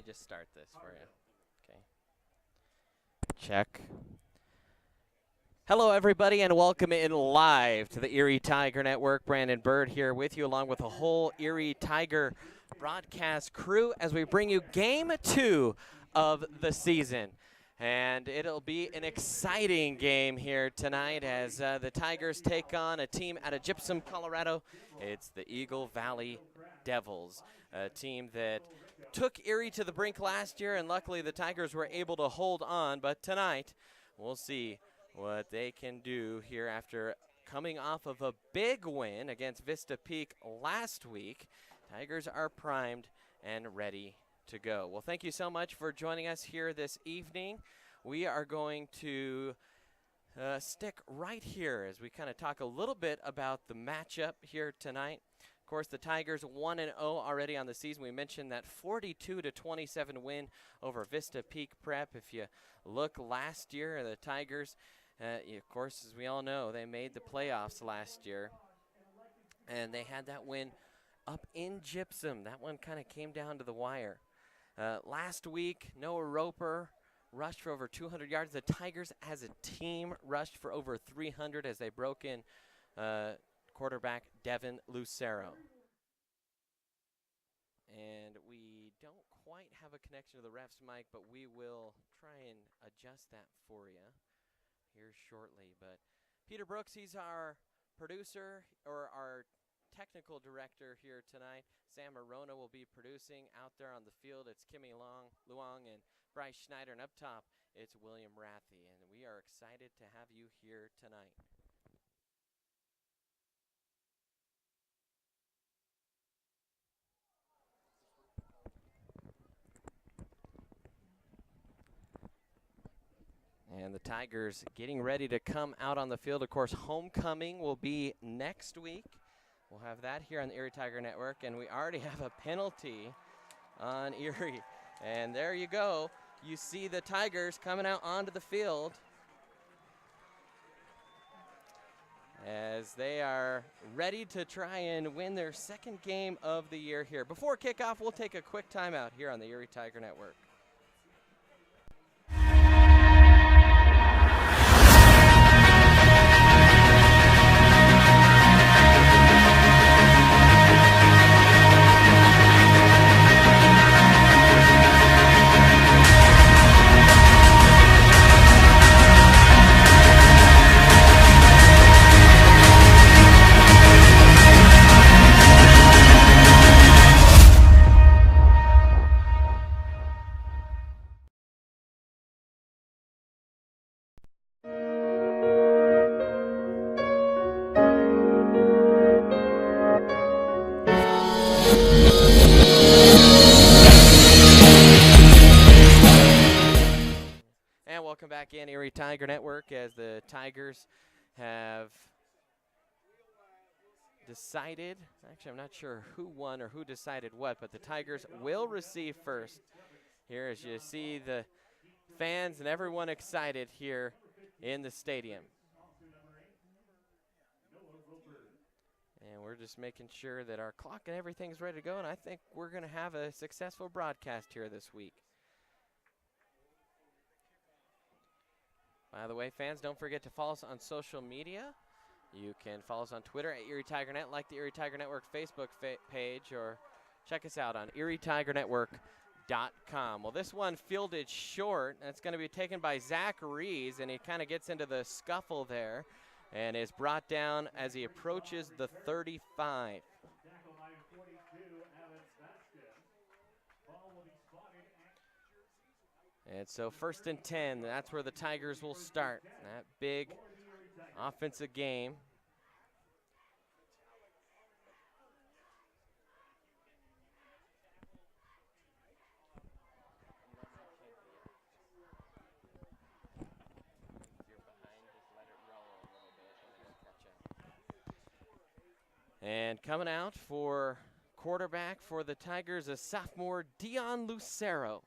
me just start this for you. Okay. Check. Hello, everybody, and welcome in live to the Erie Tiger Network. Brandon Bird here with you, along with the whole Erie Tiger broadcast crew, as we bring you Game 2 of the season. And it'll be an exciting game here tonight as the Tigers take on a team out of Gypsum, Colorado. It's the Eagle Valley Devils, a team that took Erie to the brink last year, and luckily the Tigers were able to hold on. But tonight, we'll see what they can do here after coming off of a big win against Vista Peak last week. Tigers are primed and ready to go. Well, thank you so much for joining us here this evening. We are going to stick right here as we kind of talk a little bit about the matchup here tonight. Of course, the Tigers 1-0 already on the season. We mentioned that 42-27 win over Vista Peak Prep. If you look last year, the Tigers, of course, as we all know, they made the playoffs last year, and they had that win up in Gypsum. That one kind of came down to the wire. Last week, Noah Roper rushed for over 200 yards. The Tigers, as a team, rushed for over 300 as they broke in quarterback Devin Lucero. And we don't quite have a connection to the ref's mic, but we will try and adjust that for you here shortly. But Peter Brooks, he's our producer, or our technical director here tonight. Sam Arona will be producing out there on the field. It's Kimmy Luong and Bryce Schneider, and up top, it's William Rathy. And we are excited to have you here tonight. And the Tigers getting ready to come out on the field. Of course, homecoming will be next week. We'll have that here on the Erie Tiger Network, and we already have a penalty on Erie. And there you go. You see the Tigers coming out onto the field as they are ready to try and win their second game of the year here. Before kickoff, we'll take a quick timeout here on the Erie Tiger Network. Back in Erie Tiger Network as the Tigers have decided, actually I'm not sure who won or who decided what, but the Tigers will receive first here as you see the fans and everyone excited here in the stadium. And we're just making sure that our clock and everything's ready to go, and I think we're going to have a successful broadcast here this week. By the way, fans, don't forget to follow us on social media. You can follow us on Twitter at Erie Tiger Net, like the Erie Tiger Network Facebook page, or check us out on erietiger.network.com. Well, this one fielded short. That's going to be taken by Zach Rees, and he kind of gets into the scuffle there and is brought down as he approaches the 35. And so 1st and 10, that's where the Tigers will start. That big offensive game. And coming out for quarterback for the Tigers, a sophomore, Dion Lucero.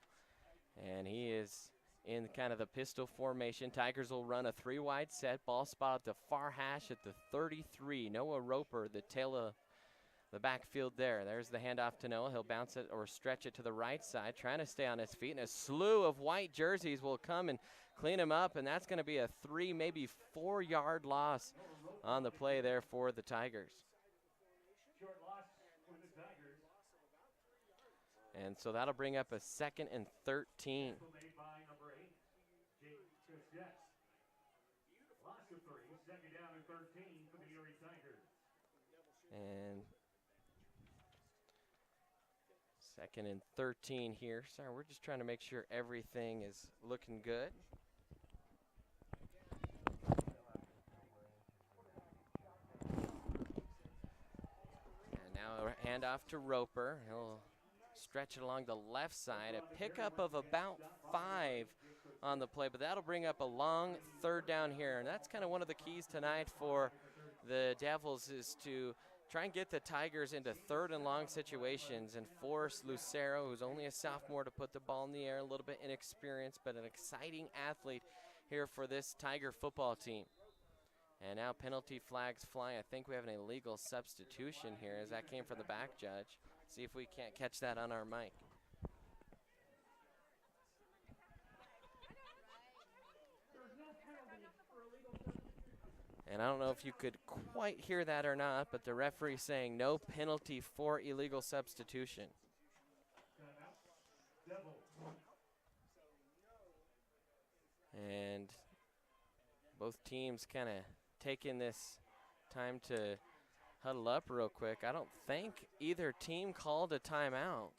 And he is in kind of the pistol formation. Tigers will run a 3-wide set. Ball spot at the far hash at the 33. Noah Roper, the tail of the backfield there. There's the handoff to Noah. He'll bounce it or stretch it to the right side, trying to stay on his feet. And a slew of white jerseys will come and clean him up, and that's going to be a 3, maybe 4-yard loss on the play there for the Tigers. And so that'll bring up a 2nd and 13. And 2nd and 13 here. Sorry, we're just trying to make sure everything is looking good. And now a handoff to Roper. He'll stretch it along the left side. A pickup of about 5 on the play, but that'll bring up a long 3rd down here. And that's kind of one of the keys tonight for the Devils, is to try and get the Tigers into 3rd and long situations and force Lucero, who's only a sophomore, to put the ball in the air, a little bit inexperienced, but an exciting athlete here for this Tiger football team. And now penalty flags fly. I think we have an illegal substitution here, as that came from the back judge. See if we can't catch that on our mic. And I don't know if you could quite hear that or not, but the referee saying no penalty for illegal substitution. And both teams kind of taking this time to huddle up real quick. I don't think either team called a timeout.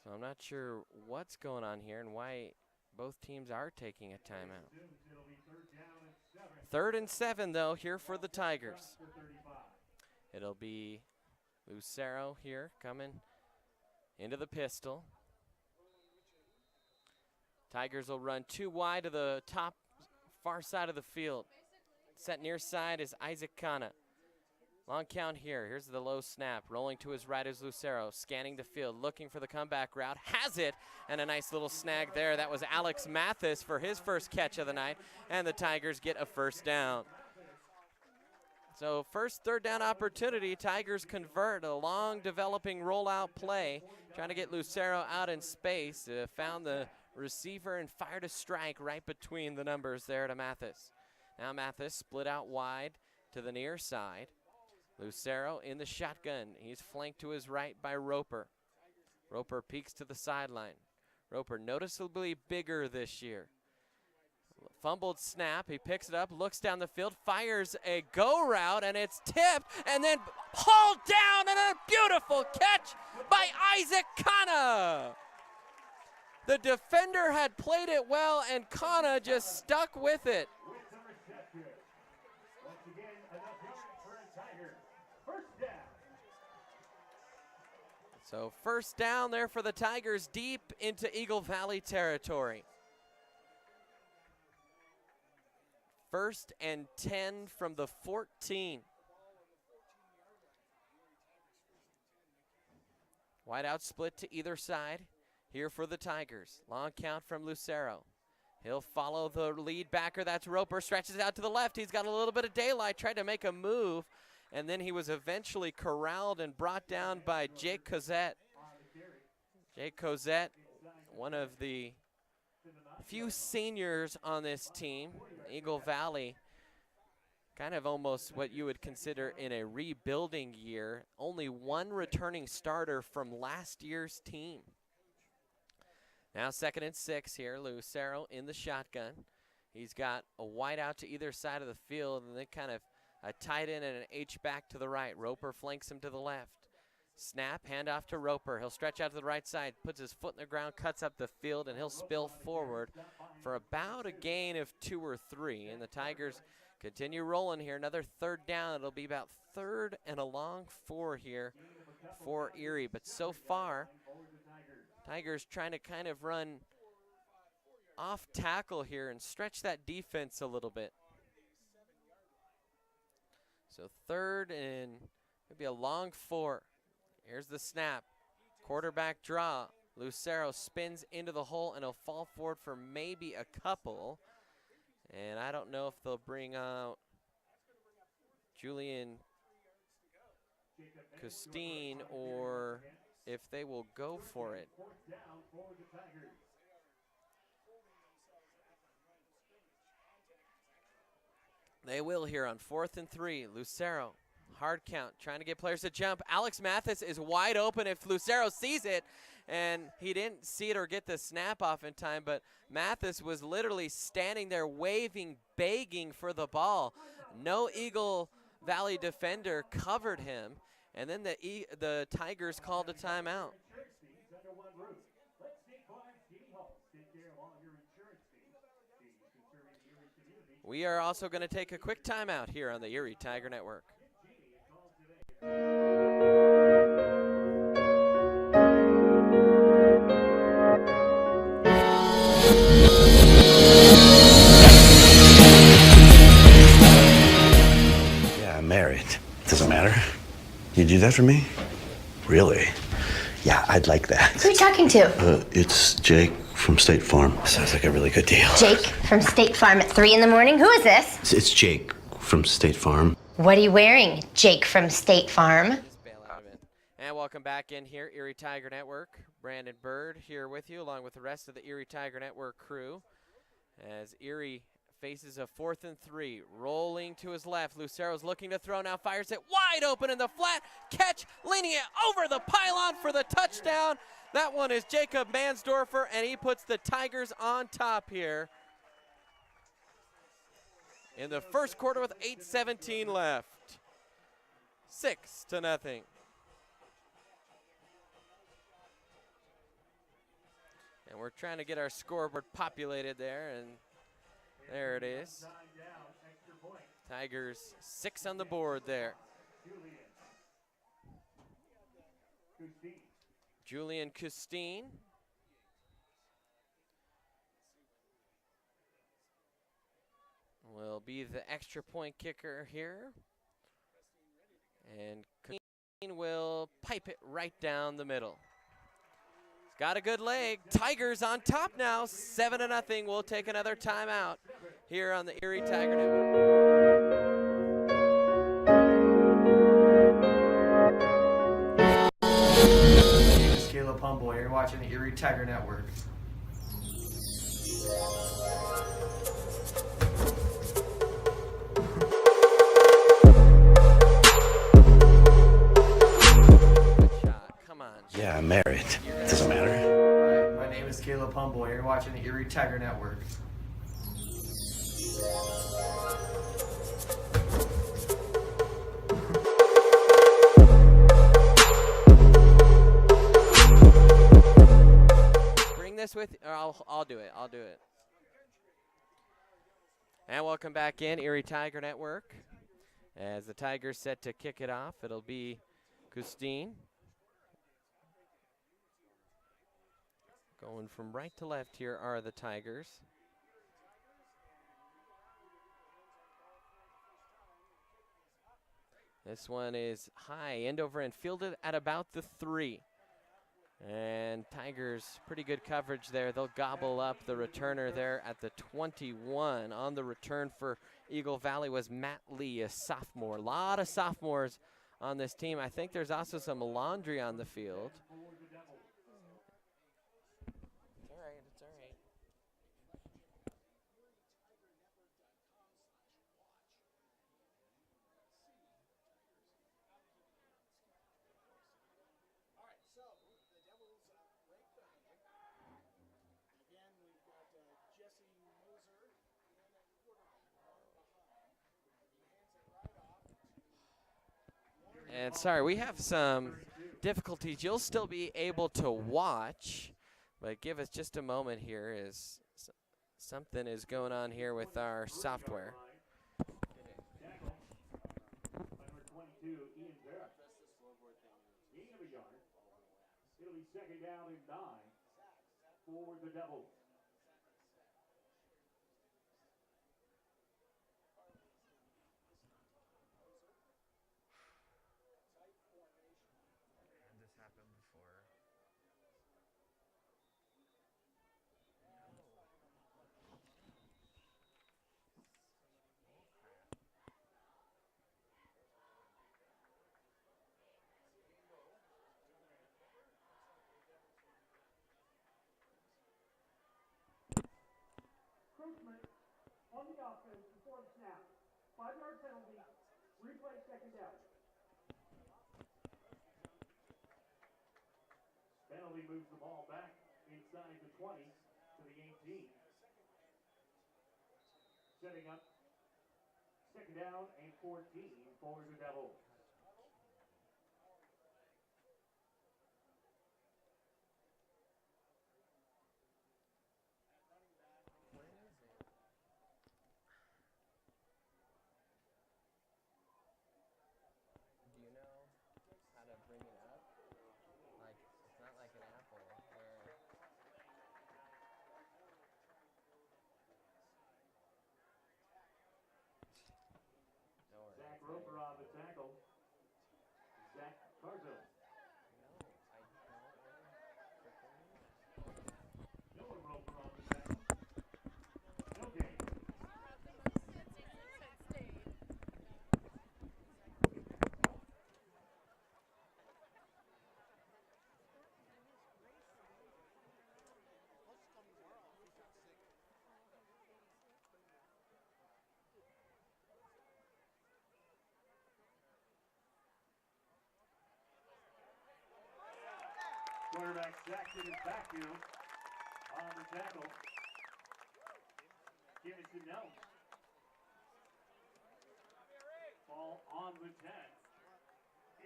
So I'm not sure what's going on here and why both teams are taking a timeout. 3rd and 7, though, here for the Tigers. It'll be Lucero here coming into the pistol. Tigers will run 2 wide to the top far side of the field. Set near side is Isaac Kana. Long count here. Here's the low snap. Rolling to his right is Lucero. Scanning the field, looking for the comeback route. Has it, and a nice little snag there. That was Alex Mathis for his first catch of the night, and the Tigers get a 1st down. So first 3rd down opportunity. Tigers convert a long developing rollout play, trying to get Lucero out in space. Found the receiver and fired a strike right between the numbers there to Mathis. Now Mathis split out wide to the near side. Lucero in the shotgun. He's flanked to his right by Roper. Roper peeks to the sideline. Roper noticeably bigger this year. Fumbled snap. He picks it up, looks down the field, fires a go route, and it's tipped and then hauled down, and a beautiful catch by Isaac Kana. The defender had played it well, and Kana just stuck with it. So 1st down there for the Tigers, deep into Eagle Valley territory. 1st and 10 from the 14. Wide out split to either side here for the Tigers. Long count from Lucero. He'll follow the lead backer. That's Roper. Stretches out to the left. He's got a little bit of daylight. Tried to make a move, and then he was eventually corralled and brought down by Jake Cosette. Jake Cosette, one of the few seniors on this team. Eagle Valley, kind of almost what you would consider in a rebuilding year. Only 1 returning starter from last year's team. Now 2nd and 6 here. Lucero in the shotgun. He's got a wide out to either side of the field, and then kind of a tight end and an H-back to the right. Roper flanks him to the left. Snap, handoff to Roper. He'll stretch out to the right side, puts his foot in the ground, cuts up the field, and he'll spill forward for about a gain of 2 or 3. And the Tigers continue rolling here. Another 3rd down. It'll be about 3rd and a long 4 here for Erie. But so far, Tigers trying to kind of run off tackle here and stretch that defense a little bit. So 3rd and maybe a long 4. Here's the snap. Quarterback draw. Lucero spins into the hole, and he'll fall forward for maybe a couple. And I don't know if they'll bring out Julian Custine or if they will go for it. They will here on 4th and 3. Lucero, hard count, trying to get players to jump. Alex Mathis is wide open if Lucero sees it, and he didn't see it or get the snap off in time, but Mathis was literally standing there waving, begging for the ball. No Eagle Valley defender covered him, and then the Tigers called a timeout. We are also going to take a quick timeout here on the Erie Tiger Network. Yeah, I'm married. Doesn't matter. You do that for me? Really? Yeah, I'd like that. Who are you talking to? It's Jake from State Farm. Sounds like a really good deal. Jake from State Farm at 3 in the morning? Who is this? It's Jake from State Farm. What are you wearing, Jake from State Farm? And welcome back in here, Erie Tiger Network. Brandon Bird here with you, along with the rest of the Erie Tiger Network crew. As Erie faces a 4th and 3, rolling to his left. Lucero's looking to throw now, fires it wide open in the flat. Catch, leaning it over the pylon for the touchdown. That one is Jacob Mansdorfer, and he puts the Tigers on top here in the first quarter with 8:17 left. 6-0. And we're trying to get our scoreboard populated there, and there it is. Tigers 6 on the board there. Julian Custine. Will be the extra point kicker here. And Custine will pipe it right down the middle. He's got a good leg. Tigers on top now, 7-0. We'll take another timeout here on the Erie Tiger Network. Caleb Humble. You're watching the Erie Tiger Network. Come on. Yeah, I'm married. Doesn't matter. Hi, my name is Caleb Humble. You're watching the Erie Tiger Network. This with, or I'll do it. I'll do it. And welcome back in Erie Tiger Network. As the Tigers set to kick it off, it'll be Custine. Going from right to left here are the Tigers. This one is high, end over and fielded at about the 3. And Tigers, pretty good coverage there. They'll gobble up the returner there at the 21. On the return for Eagle Valley was Matt Lee, a sophomore. A lot of sophomores on this team. I think there's also some laundry on the field. It's all right, it's all right. And sorry, we have some difficulties. You'll still be able to watch, but give us just a moment here as something is going on here with our software. It'll be second down and 9 for the Devils. the offense before the snap. 5-yard penalty. Replay second down. Penalty moves the ball back inside the 20 to the 18. Setting up second down and 14 for the Devils. Do you know how to bring it up? Like, it's not like an Apple where... No worries. Zach Roper on the tackle. Zach Carzo. No, I don't really. Noah Roper on the tackle. No gain. Quarterback sacked in his backfield on the tackle. Kinnison Nelms. Ball on the 10.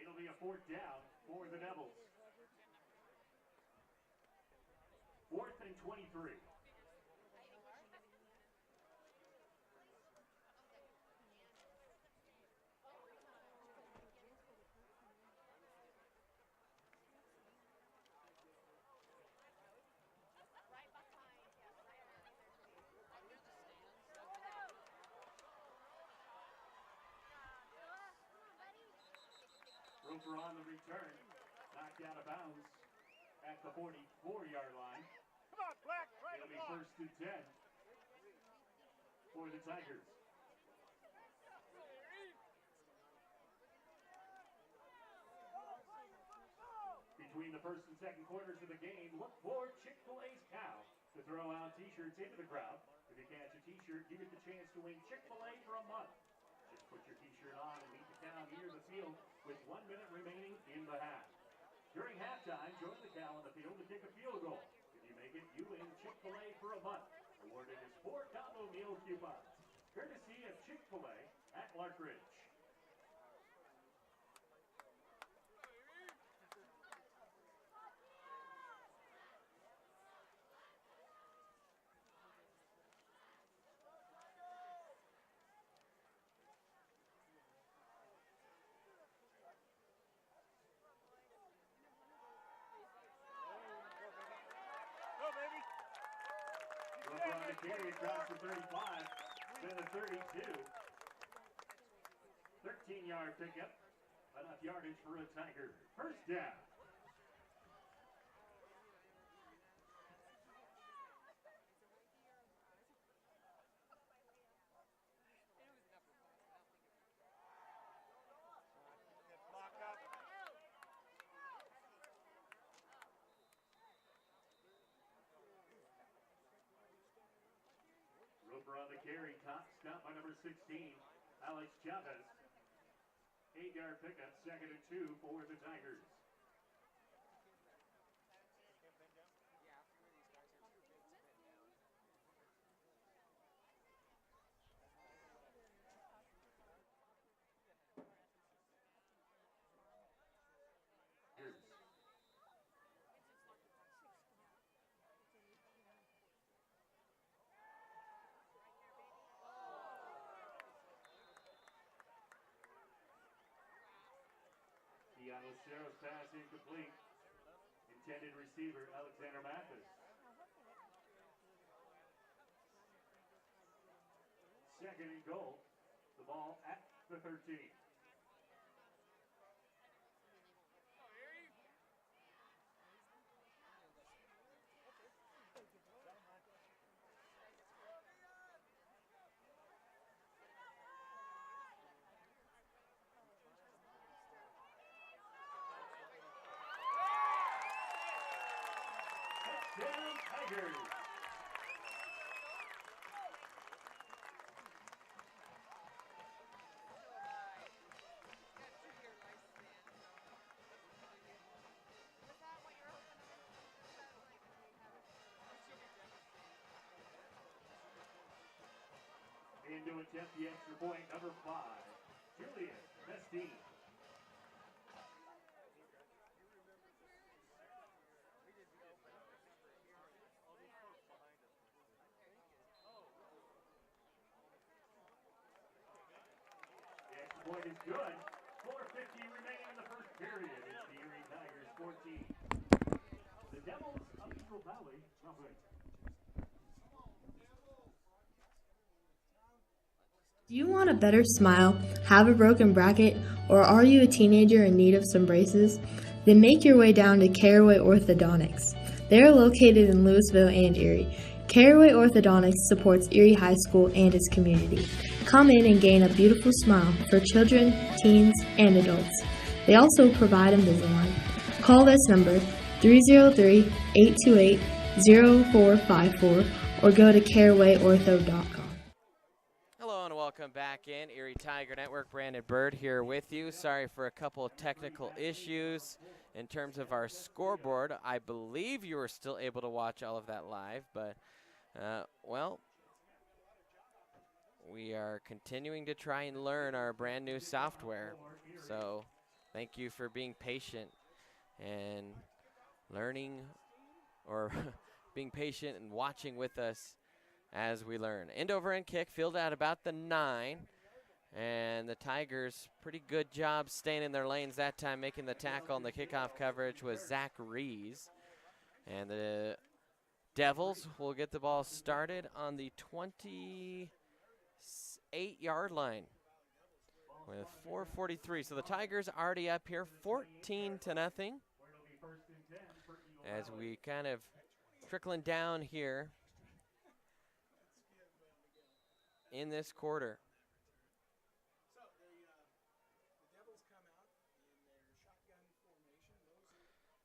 It'll be a 4th down for the Devils. 4th and 23. Roper on the return, knocked out of bounds at the 44-yard line. Come on, Black, right It'll be along. 1st and 10 for the Tigers. Between the 1st and 2nd quarters of the game, look for Chick-fil-A's Cow to throw out t-shirts into the crowd. If you catch a t-shirt, you get the chance to win Chick-fil-A for a month. Just put your t-shirt on and meet the cow near the field with 1 minute remaining in the half. During halftime, join the cow on the field to kick a field goal. If you make it, you win Chick-fil-A for a month. Awarded is 4 combo meal coupons, courtesy of Chick-fil-A at Lark Ridge. Go, baby. Roper on the carry across the 35 to the 32. 13-yard pickup. Enough yardage for a Tiger. 1st down. Lock up. Roper on the carry. Stop by number 16, Alex Chavez. 8-yard pickup. 2nd and 2 for the Tigers. Keanu Ceros pass incomplete. Intended receiver, Alexander Mathis. 2nd and goal. The ball at the 13. Touchdown, Tigers. in to attempt the extra point, number 5, Julian Vestine. The extra point is good. 4:50 remaining in the first period. It's the Erie Tigers 14. The Devils of Eagle Valley, nothing. Do you want a better smile, have a broken bracket, or are you a teenager in need of some braces? Then make your way down to Caraway Orthodontics. They are located in Louisville and Erie. Caraway Orthodontics supports Erie High School and its community. Come in and gain a beautiful smile for children, teens, and adults. They also provide Invisalign. Call this number 303-828-0454 or go to carawayortho.com. Hello and welcome back in Erie Tiger Network. Brandon Bird here with you. Sorry for a couple of technical issues in terms of our scoreboard. I believe you were still able to watch all of that live, but well, we are continuing to try and learn our brand new software. So thank you for being patient and learning, or being patient and watching with us as we learn. End over end kick, fielded at about the 9. And the Tigers, pretty good job staying in their lanes that time, making the tackle, and the kickoff coverage was Zach Rees. And the Devils will get the ball started on the 28-yard line with 4:43. So the Tigers already up here 14-0 as we kind of trickling down here in this quarter.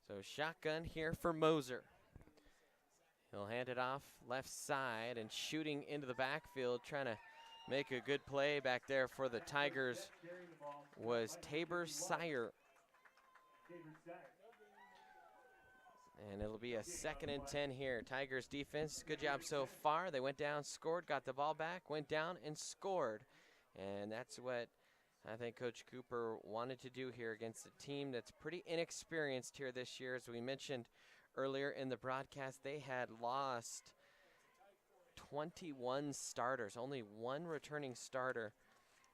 So shotgun here for Moser. He'll hand it off left side and shooting into the backfield, trying to make a good play back there for the Tigers was Tabor Sire. And it'll be a 2nd and 10 here. Tigers defense, good job so far. They went down, scored, got the ball back, went down and scored. And that's what I think Coach Cooper wanted to do here against a team that's pretty inexperienced here this year. As we mentioned earlier in the broadcast, they had lost 21 starters, only one returning starter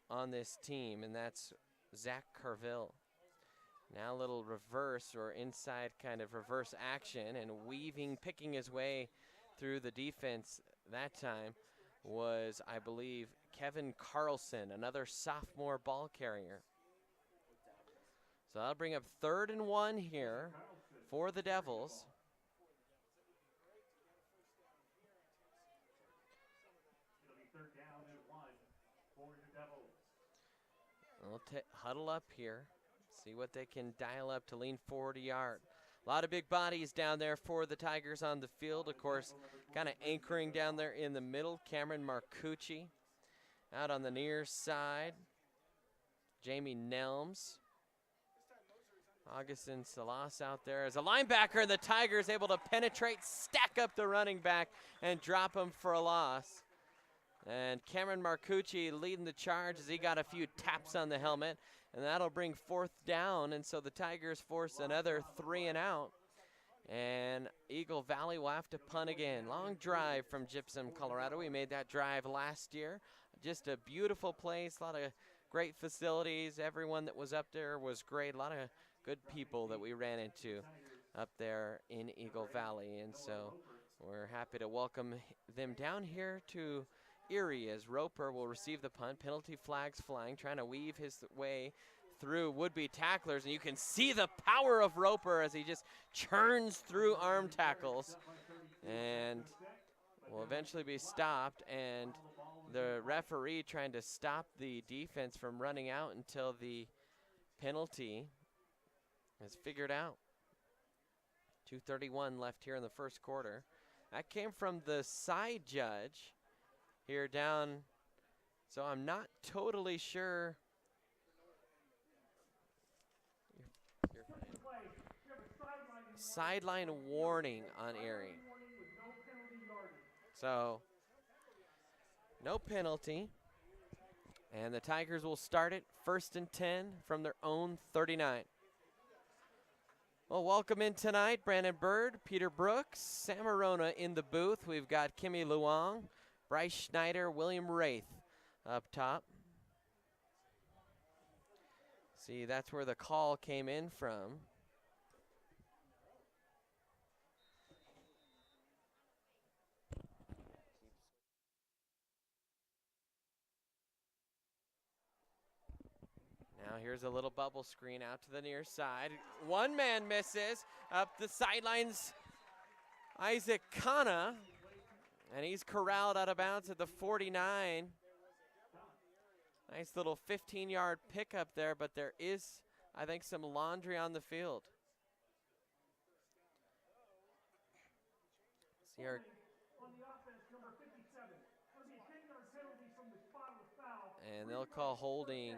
on this team, and that's Zach Carville. Now a little reverse or inside kind of reverse action, and weaving, picking his way through the defense that time was, I believe, Kevin Carlson, another sophomore ball carrier. So that'll bring up 3rd and 1 here for the Devils. It'll be 3rd down and 1 for the Devils. They'll huddle up here, see what they can dial up to lean forward a yard. A lot of big bodies down there for the Tigers on the field. Of course, kind of anchoring down there in the middle, Cameron Marcucci. Out on the near side, Jamie Nelms. Augustin Salas out there as a linebacker, and the Tigers able to penetrate, stack up the running back, and drop him for a loss. And Cameron Marcucci leading the charge as he got a few taps on the helmet, and that'll bring 4th down, and so the Tigers force another 3 and out. And Eagle Valley will have to punt again. Long drive from Gypsum, Colorado. We made that drive last year. Just a beautiful place, a lot of great facilities. Everyone that was up there was great. A lot of good people that we ran into up there in Eagle Valley. And so we're happy to welcome them down here to Erie as Roper will receive the punt. Penalty flags flying, trying to weave his way through would-be tacklers. And you can see the power of Roper as he just churns through arm tackles. And will eventually be stopped, and the referee trying to stop the defense from running out until the penalty is figured out. 2:31 left here in the first quarter. That came from the side judge here down, so I'm not totally sure. You're fine. Sideline warning on Erie. So, no penalty. And the Tigers will start it 1st and 10 from their own 39. Well, welcome in tonight, Brandon Bird, Peter Brooks, Sam Arona in the booth. We've got Kimmy Luong, Bryce Schneider, William Wraith up top. See, that's where the call came in from. Now here's a little bubble screen out to the near side. One man misses up the sidelines. Isaac Kana, and he's corralled out of bounds at the 49. Nice little 15-yard pickup there, but there is, I think, some laundry on the field. See our and they'll call holding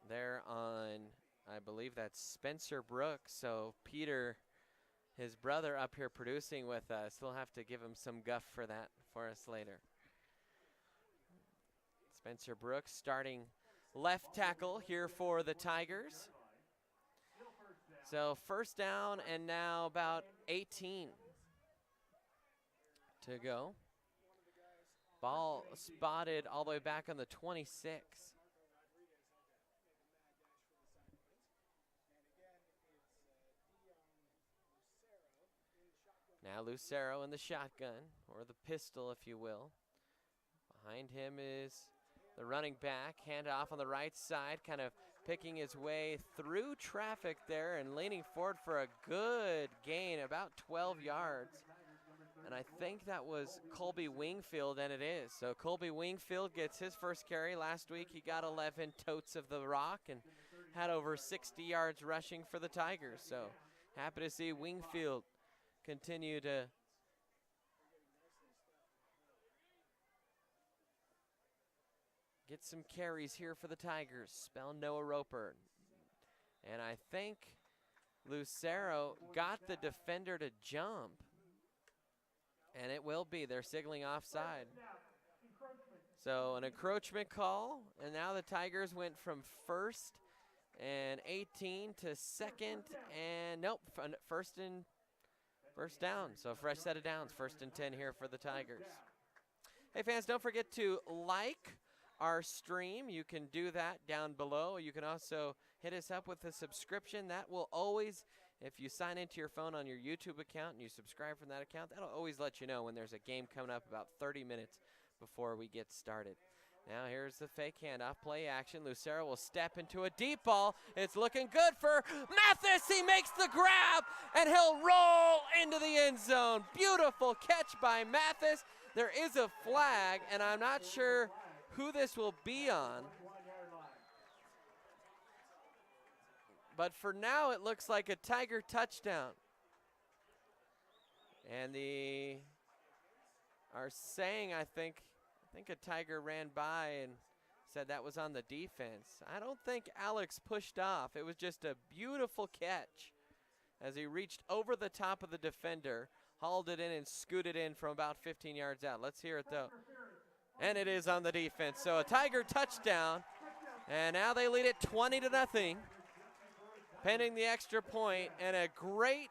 there on, I believe that's Spencer Brooks. So Peter, his brother up here producing with us, we'll have to give him some guff for that for us later. Spencer Brooks starting left tackle here for the Tigers. So 1st down and now about 18 to go. Ball spotted all the way back on the 26. Now Lucero in the shotgun, or the pistol if you will. Behind him is the running back, handoff on the right side, kind of picking his way through traffic there and leaning forward for a good gain, about 12 yards. And I think that was Colby Wingfield, and it is. So Colby Wingfield gets his first carry. Last week he got 11 totes of the rock and had over 60 yards rushing for the Tigers. So happy to see Wingfield continue to get some carries here for the Tigers. Spell Noah Roper. And I think Lucero got the defender to jump. And it will be. They're signaling offside. So an encroachment call. And now the Tigers went from 1st and 18 to 2nd and nope, first down. So fresh set of downs. 1st and 10 here for the Tigers. Hey fans, don't forget to like our stream. You can do that down below. You can also hit us up with a subscription. That will always, if you sign into your phone on your YouTube account and you subscribe from that account, that'll always let you know when there's a game coming up about 30 minutes before we get started. Now here's the fake handoff, play action. Lucero will step into a deep ball. It's looking good for Mathis. He makes the grab, and he'll roll into the end zone. Beautiful catch by Mathis. There is a flag, and I'm not sure who this will be on. But for now, it looks like a Tiger touchdown. And they are saying, I think a Tiger ran by and said that was on the defense. I don't think Alex pushed off. It was just a beautiful catch as he reached over the top of the defender, hauled it in and scooted in from about 15 yards out. Let's hear it though. And it is on the defense. So a Tiger touchdown. And now they lead it 20-0. Pending the extra point, and a great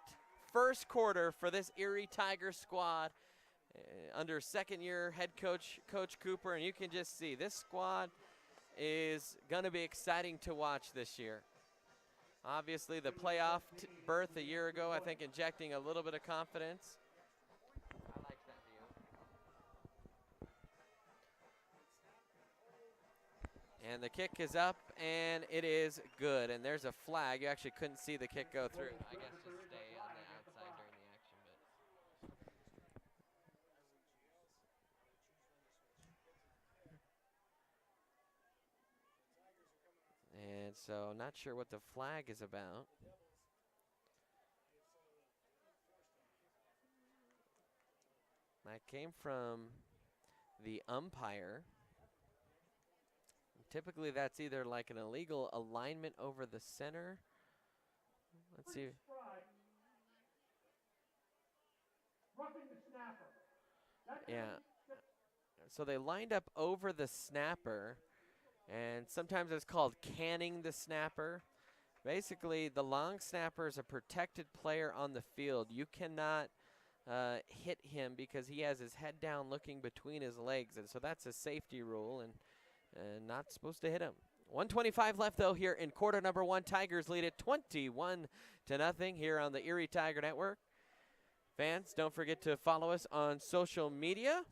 first quarter for this Erie Tiger squad under second-year head coach, Coach Cooper. And you can just see this squad is going to be exciting to watch this year. Obviously, the playoff berth a year ago, I think, injecting a little bit of confidence. I like that view. And the kick is up, and it is good. And there's a flag. You actually couldn't see the kick go through. I guess just stay on the outside during the action. But. And so not sure what the flag is about. That came from the umpire. Typically that's either like an illegal alignment over the center. Let's see. Yeah. So they lined up over the snapper, And sometimes it's called canning the snapper. Basically, the long snapper is a protected player on the field. You cannot hit him because he has his head down looking between his legs. And so that's a safety rule and not supposed to hit him. 1:25 left, though, here in quarter number 1. Tigers lead it 21-0 here on the Erie Tiger Network. Fans, don't forget to follow us on social media.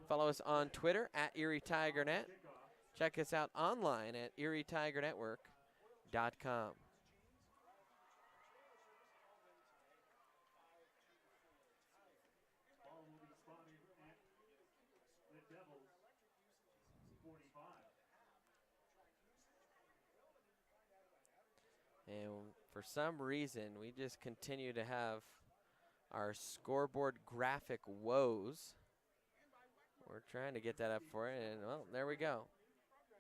Follow us on Twitter at Erie Tiger Net. Check us out online at ErieTigerNetwork.com. Ball will be spotted at the Devils' 45. And for some reason, we just continue to have our scoreboard graphic woes. We're trying to get that up for it, and well, there we go.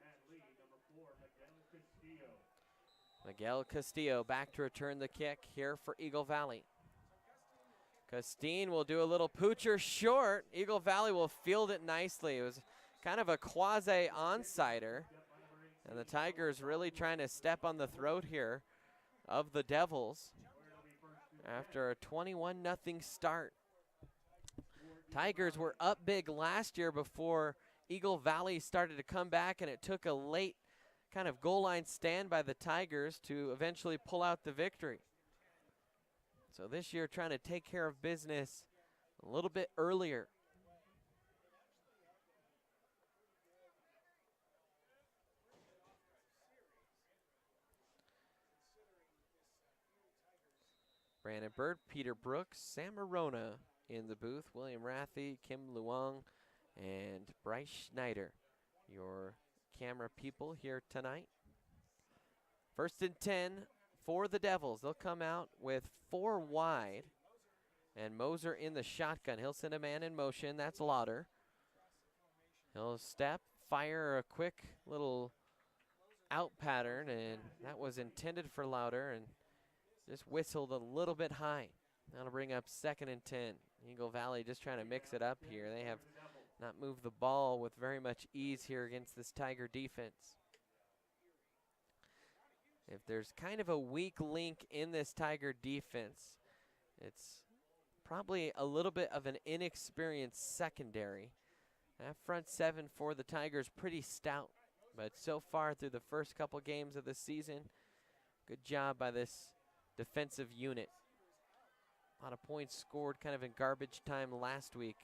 That lead, number 4, Miguel Castillo. Miguel Castillo back to return the kick here for Eagle Valley. Castine will do a little poocher short. Eagle Valley will field it nicely. It was kind of a quasi-onsider, and the Tigers really trying to step on the throat here of the Devils after a 21-0 start. Tigers were up big last year before Eagle Valley started to come back, and it took a late kind of goal line stand by the Tigers to eventually pull out the victory. So this year trying to take care of business a little bit earlier. Brandon Bird, Peter Brooks, Sam Marona in the booth, William Rathie, Kim Luong, and Bryce Schneider, your camera people here tonight. 1st and 10 for the Devils. They'll come out with 4 wide, and Moser in the shotgun. He'll send a man in motion. That's Lauder. He'll step, fire a quick little out pattern, and that was intended for Lauder, and just whistled a little bit high. That'll bring up 2nd and 10. Eagle Valley just trying to mix it up here. They have not moved the ball with very much ease here against this Tiger defense. If there's kind of a weak link in this Tiger defense, it's probably a little bit of an inexperienced secondary. That front 7 for the Tigers pretty stout, but so far through the first couple games of the season, good job by this defensive unit. A lot of points scored kind of in garbage time last week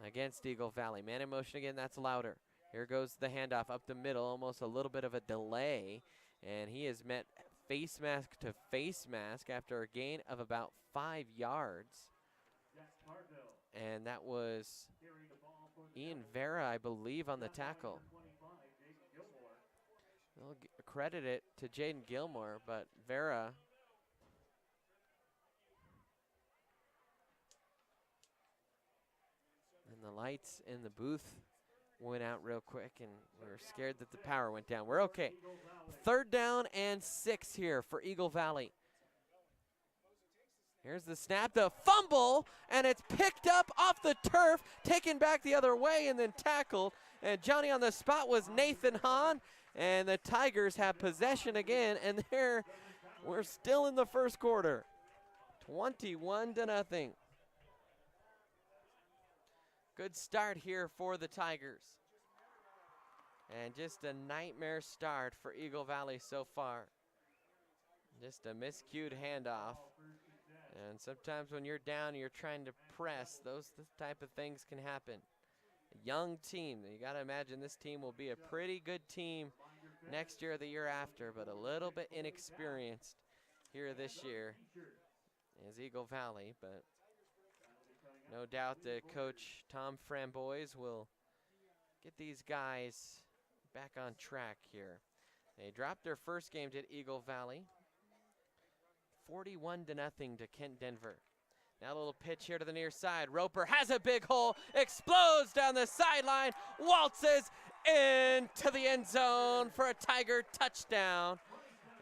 against Eagle Valley. Man in motion again, that's Lauder. Here goes the handoff up the middle, almost a little bit of a delay, and he has met face mask to face mask after a gain of about 5 yards. And that was Ian Vera, I believe, on the tackle. They'll credit it to Jaden Gilmore, but Vera and the lights in the booth went out real quick, and we were scared that the power went down. We're okay. 3rd down and 6 here for Eagle Valley. Here's the snap, the fumble, and it's picked up off the turf, taken back the other way, and then tackled. And Johnny on the spot was Nathan Hahn, and the Tigers have possession again, and we're still in the first quarter. 21-0. Good start here for the Tigers. And just a nightmare start for Eagle Valley so far. Just a miscued handoff. And sometimes when you're down and you're trying to press, those type of things can happen. A young team. You got to imagine this team will be a pretty good team next year or the year after, but a little bit inexperienced here this year is Eagle Valley. But no doubt that Coach Tom Framboise will get these guys back on track here. They dropped their first game to Eagle Valley, 41-0 to Kent Denver. Now a little pitch here to the near side. Roper has a big hole, explodes down the sideline, waltzes into the end zone for a Tiger touchdown.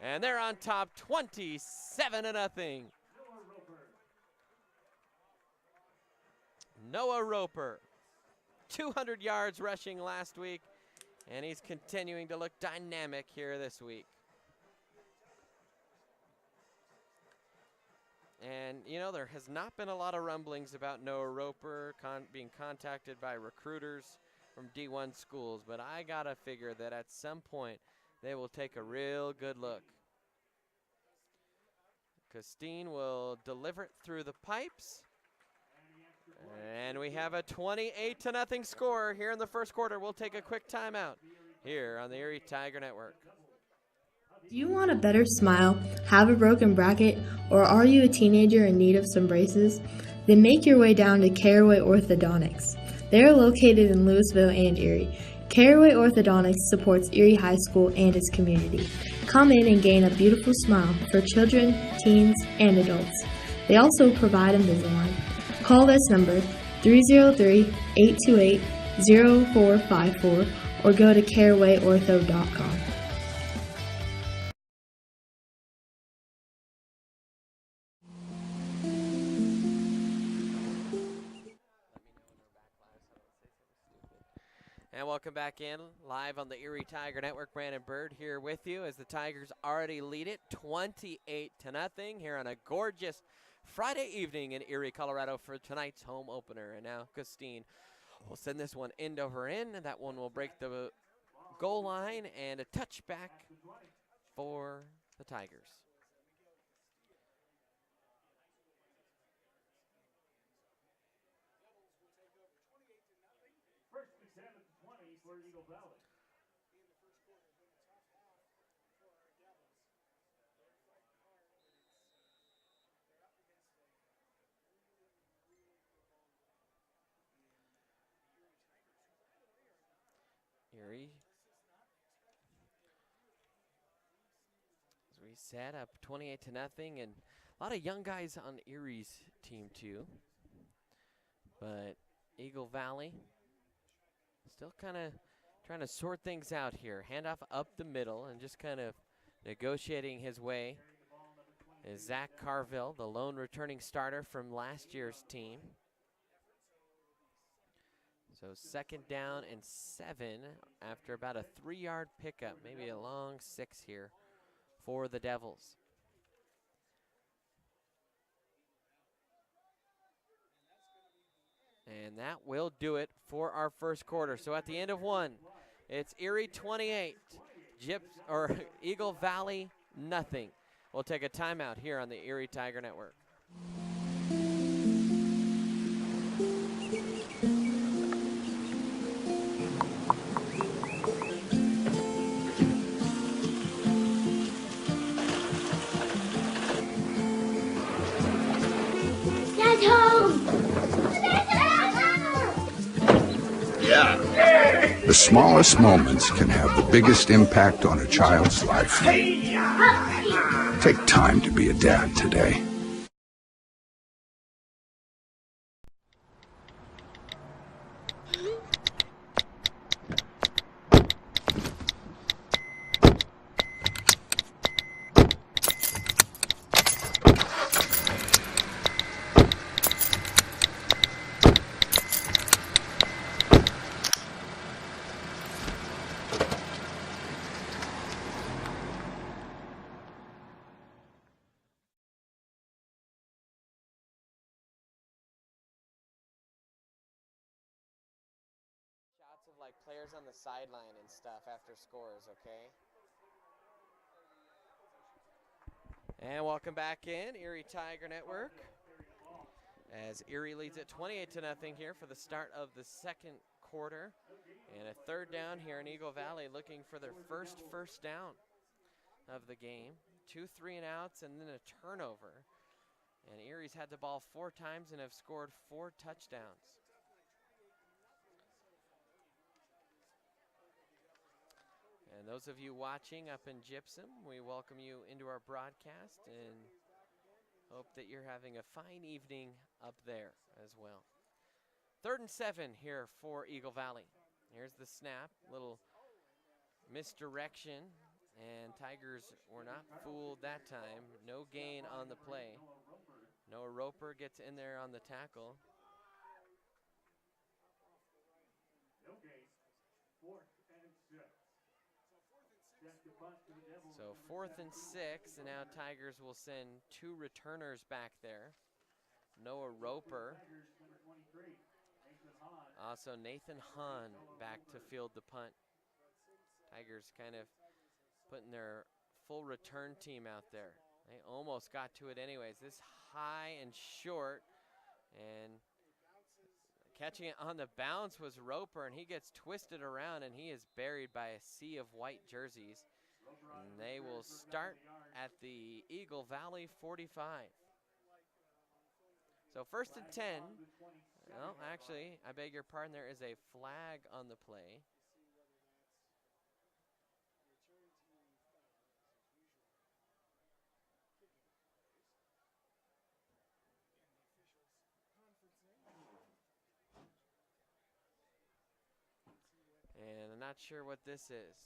And they're on top 27-0. Noah Roper, 200 yards rushing last week. And he's continuing to look dynamic here this week. And, you know, there has not been a lot of rumblings about Noah Roper being contacted by recruiters from D1 schools, but I got to figure that at some point they will take a real good look. Costine will deliver it through the pipes. And we have a 28-0 score here in the first quarter. We'll take a quick timeout here on the Erie Tiger Network. Do you want a better smile, have a broken bracket, or are you a teenager in need of some braces? Then make your way down to Caraway Orthodontics. They are located in Louisville and Erie. Caraway Orthodontics supports Erie High School and its community. Come in and gain a beautiful smile for children, teens, and adults. They also provide Invisalign. Call this number 303-828-0454 or go to carawayortho.com. And welcome back in, live on the Erie Tiger Network. Brandon Bird here with you as the Tigers already lead it 28-0 here on a gorgeous Friday evening in Erie, Colorado for tonight's home opener. And now Costine will send this one end over end, and that one will break the goal line, and a touchback for the Tigers. First and 10 at the 20 for Eagle Valley. Erie, as we set up 28-0, and a lot of young guys on Erie's team too. But Eagle Valley still kind of trying to sort things out here. Handoff up the middle and just kind of negotiating his way is Zach Carville, the lone returning starter from last year's team. So second down and 7 after about a 3-yard pickup, maybe a long 6 here for the Devils. And that will do it for our first quarter. So at the end of one, it's Erie 28, Eagle Valley nothing. We'll take a timeout here on the Erie Tiger Network. Dad's home! Yeah. The smallest moments can have the biggest impact on a child's life. Take time to be a dad today. Like players on the sideline and stuff after scores, okay? And welcome back in, Erie Tiger Network, as Erie leads at 28-0 here for the start of the second quarter. And a third down here in Eagle Valley looking for their first down of the game. 2 3-and-outs and then a turnover. And Erie's had the ball 4 times and have scored 4 touchdowns. And those of you watching up in Gypsum, we welcome you into our broadcast and hope that you're having a fine evening up there as well. 3rd and 7 here for Eagle Valley. Here's the snap, little misdirection, and Tigers were not fooled that time. No gain on the play. Noah Roper gets in there on the tackle. No gain. 4th and 7. Set to punt to the Devils. So 4th and 6, and now Tigers will send 2 returners back there. Noah Roper. Tigers, number 23, Nathan Hahn. Also Nathan Hahn back to field the punt. Tigers kind of putting their full return team out there. They almost got to it anyways. This high and short, and catching it on the bounce was Roper, and he gets twisted around, and he is buried by a sea of white jerseys. And they will start at the Eagle Valley 45. So 1st and 10. Well, actually, I beg your pardon, there is a flag on the play. And I'm not sure what this is.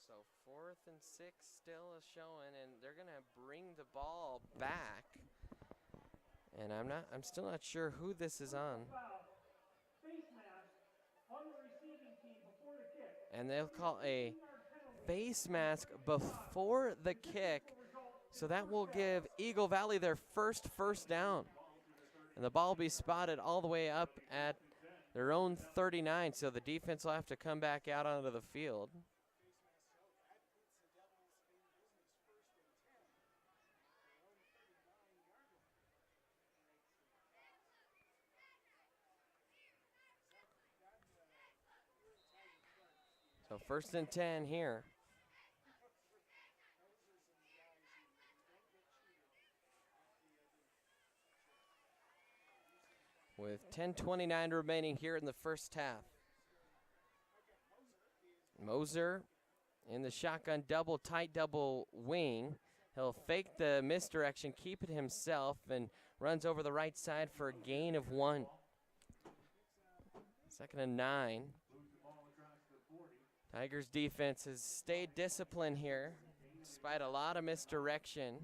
So 4th and 6 still is showing, and they're gonna bring the ball back. And I'm still not sure who this is on. Face mask on the receiving team before the kick. And they'll call a face mask before the kick. So that will give Eagle Valley their first down. And the ball will be spotted all the way up at their own 39. So the defense will have to come back out onto the field. So 1st and 10 here. With 10:29 remaining here in the first half. Moser in the shotgun double, tight double wing. He'll fake the misdirection, keep it himself, and runs over the right side for a gain of 1. 2nd and 9. Tigers defense has stayed disciplined here, despite a lot of misdirection.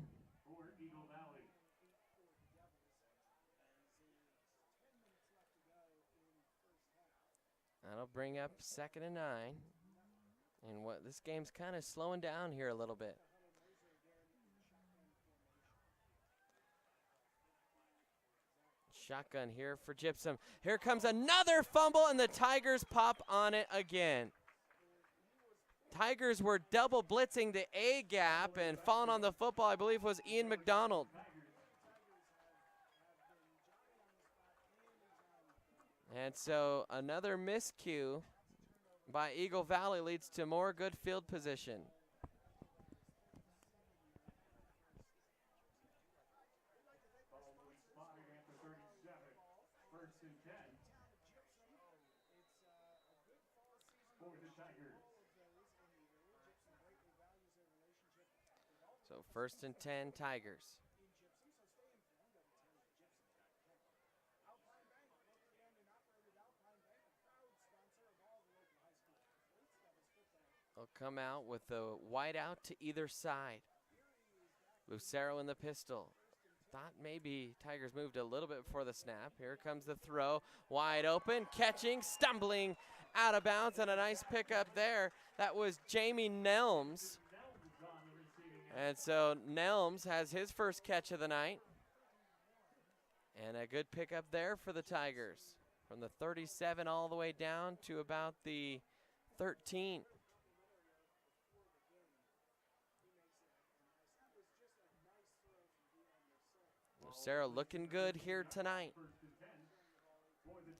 For Eagle Valley. That'll bring up 2nd and 9. And what this game's kind of slowing down here a little bit. Shotgun here for Gypsum. Here comes another fumble, and the Tigers pop on it again. Tigers were double blitzing the A gap, and falling on the football, I believe, was Ian McDonald. And so another miscue by Eagle Valley leads to more good field position. Spotted after 37. 1st and 10. For the Tigers. So 1st and 10, Tigers. They'll come out with the white out to either side. Lucero in the pistol. Thought maybe Tigers moved a little bit before the snap. Here comes the throw. Wide open, catching, stumbling out of bounds, and a nice pickup there. That was Jamie Nelms. And so Nelms has his first catch of the night. And a good pickup there for the Tigers. From the 37 all the way down to about the 13. Sarah looking good here tonight.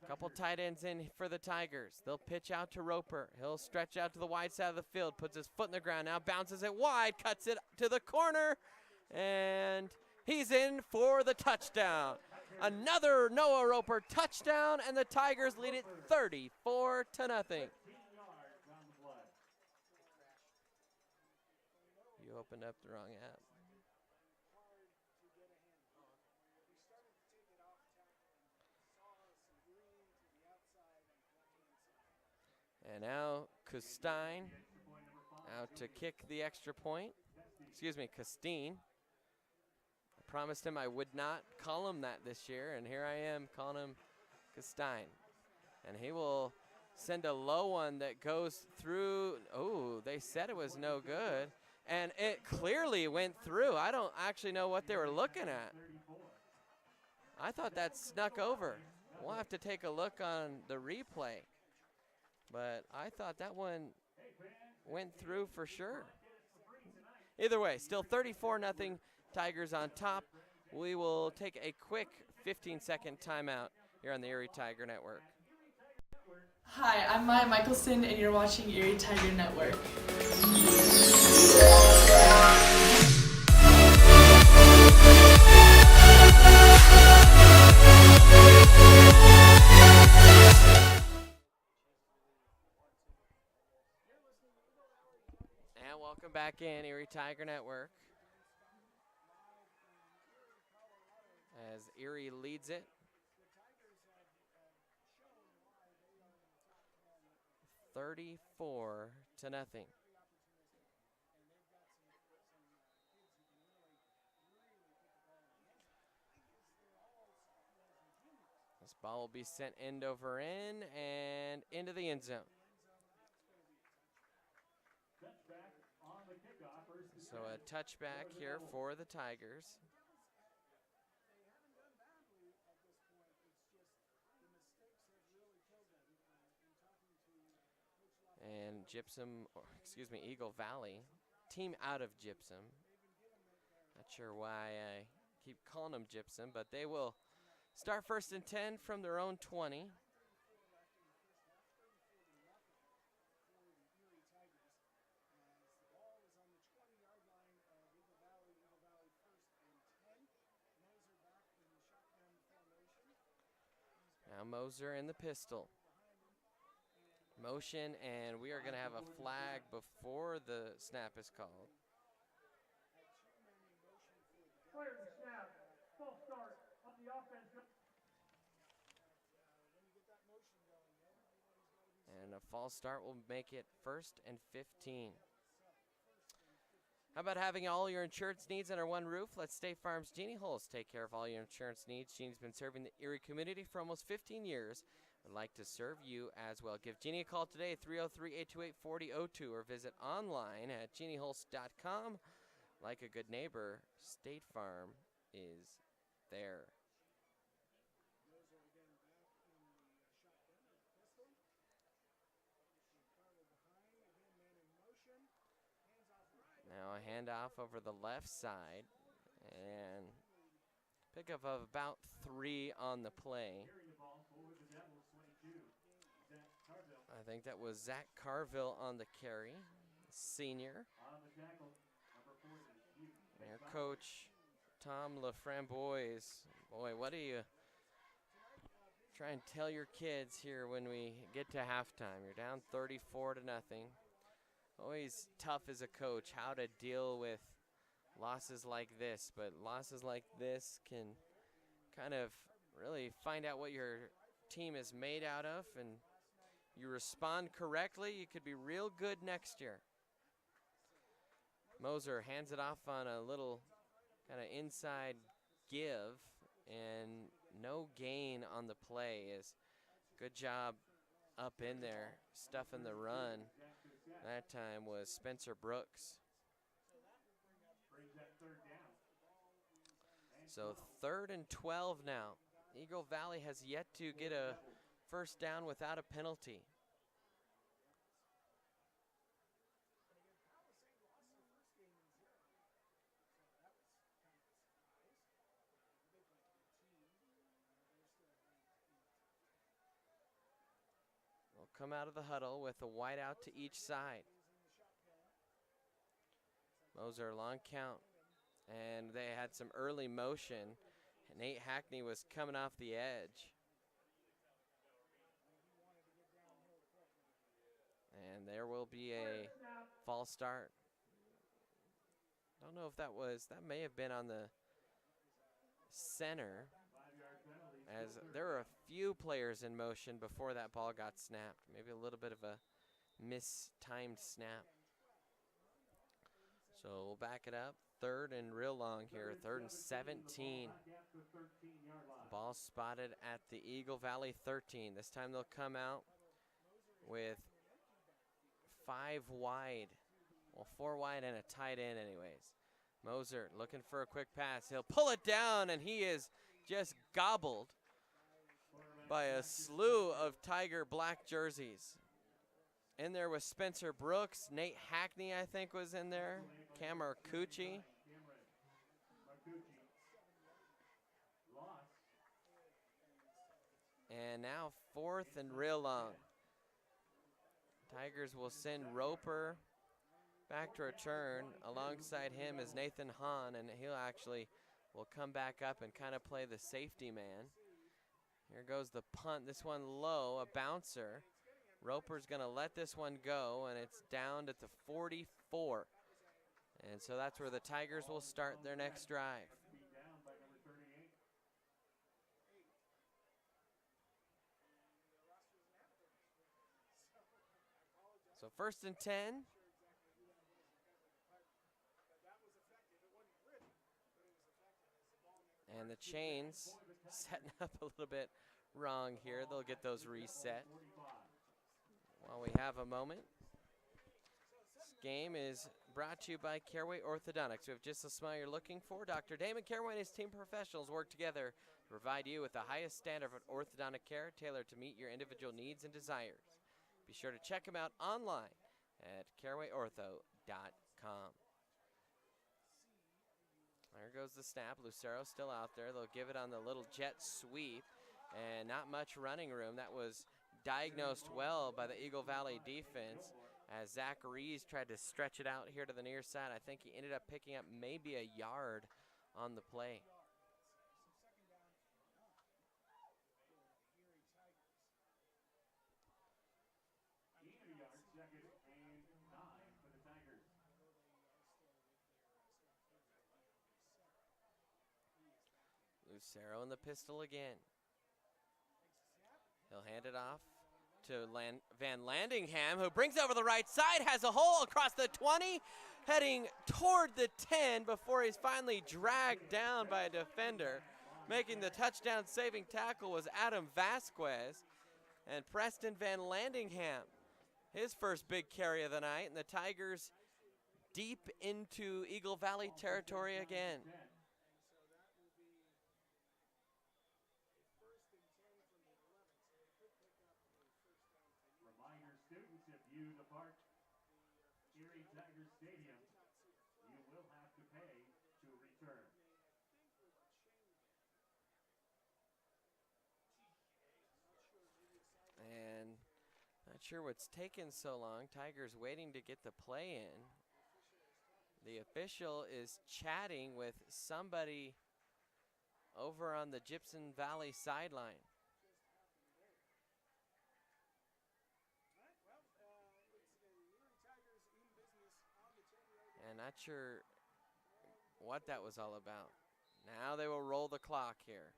Couple tight ends in for the Tigers. They'll pitch out to Roper. He'll stretch out to the wide side of the field, puts his foot in the ground, now bounces it wide, cuts it to the corner, and he's in for the touchdown. Another Noah Roper touchdown, and the Tigers lead it 34-0. You opened up the wrong app. And now Custine out to kick the extra point. Excuse me, Custine. I promised him I would not call him that this year, and here I am calling him Custine. And he will send a low one that goes through. Oh, they said it was no good. And it clearly went through. I don't actually know what they were looking at. I thought that snuck over. We'll have to take a look on the replay. But I thought that one went through for sure. Either way, still 34-0, Tigers on top. We will take a quick 15-second timeout here on the Erie Tiger Network. Hi, I'm Maya Michelson, and you're watching Erie Tiger Network. And welcome back in Erie Tiger Network. As Erie leads it. 34-0. This ball will be sent end over end and into the end zone. So a touchback here for the Tigers. And Eagle Valley, team out of Gypsum. Not sure why I keep calling them Gypsum, but they will start 1st and 10 from their own 20. Now Moser in the pistol. Motion, and we are going to have a flag before the snap is called. Clear the snap. Full start of the offense. And a false start will make it 1st and 15. How about having all your insurance needs under one roof? Let State Farm's Jeannie Hulse take care of all your insurance needs. Jeannie's been serving the Erie community for almost 15 years. Would like to serve you as well. Give Jeannie a call today at 303-828-4002 or visit online at jeanniehulse.com. Like a good neighbor, State Farm is there. Now a handoff over the left side and pickup of about 3 on the play. I think that was Zach Carville on the carry, senior. Their coach, Tom LaFramboise. Boy, what do you try and tell your kids here when we get to halftime? You're down 34-0. Always tough as a coach how to deal with losses like this, but losses like this can kind of really find out what your team is made out of, and you respond correctly, you could be real good next year. Moser hands it off on a little kind of inside give, and no gain on the play. Is good job up in there, stuffing the run. That time was Spencer Brooks. So 3rd and 12 now. Eagle Valley has yet to get a first down without a penalty. We'll come out of the huddle with a wide out to each side. Moser long count. And they had some early motion. Nate Hackney was coming off the edge. And there will be a false start. Don't know if that may have been on the center, as there were a few players in motion before that ball got snapped. Maybe a little bit of a mistimed snap. So we'll back it up. 3rd and real long here, 3rd and 17. Ball spotted at the Eagle Valley 13. This time they'll come out with 5 wide. Well, 4 wide and a tight end anyways. Moser looking for a quick pass. He'll pull it down, and he is just gobbled by a slew of Tiger black jerseys. In there was Spencer Brooks, Nate Hackney, I think, was in there, Cam Arcucci. And now 4th and real long. Tigers will send Roper back to return. Alongside him is Nathan Hahn, and he'll actually will come back up and kind of play the safety man. Here goes the punt. This one low, a bouncer. Roper's going to let this one go, and it's down at the 44. And so that's where the Tigers will start their next drive. So 1st and 10. And the chains setting up a little bit wrong here. They'll get those reset while we have a moment. This game is brought to you by Caraway Orthodontics. We have just the smile you're looking for. Dr. Damon Caraway and his team of professionals work together to provide you with the highest standard of orthodontic care tailored to meet your individual needs and desires. Be sure to check them out online at carawayortho.com. There goes the snap. Lucero still out there. They'll give it on the little jet sweep, and not much running room. That was diagnosed well by the Eagle Valley defense as Zach Rees tried to stretch it out here to the near side. I think he ended up picking up maybe a yard on the play. Lucero in the pistol again. He'll hand it off to Van Landingham, who brings over the right side, has a hole across the 20, heading toward the 10 before he's finally dragged down by a defender. Making the touchdown saving tackle was Adam Vasquez, and Preston Van Landingham, his first big carry of the night, and the Tigers deep into Eagle Valley territory again. Students, if you depart Erie Tiger Stadium, you will have to pay to return. And not sure what's taken so long. Tigers waiting to get the play in. The official is chatting with somebody over on the Gibson Valley sideline. And not sure what that was all about. Now they will roll the clock here.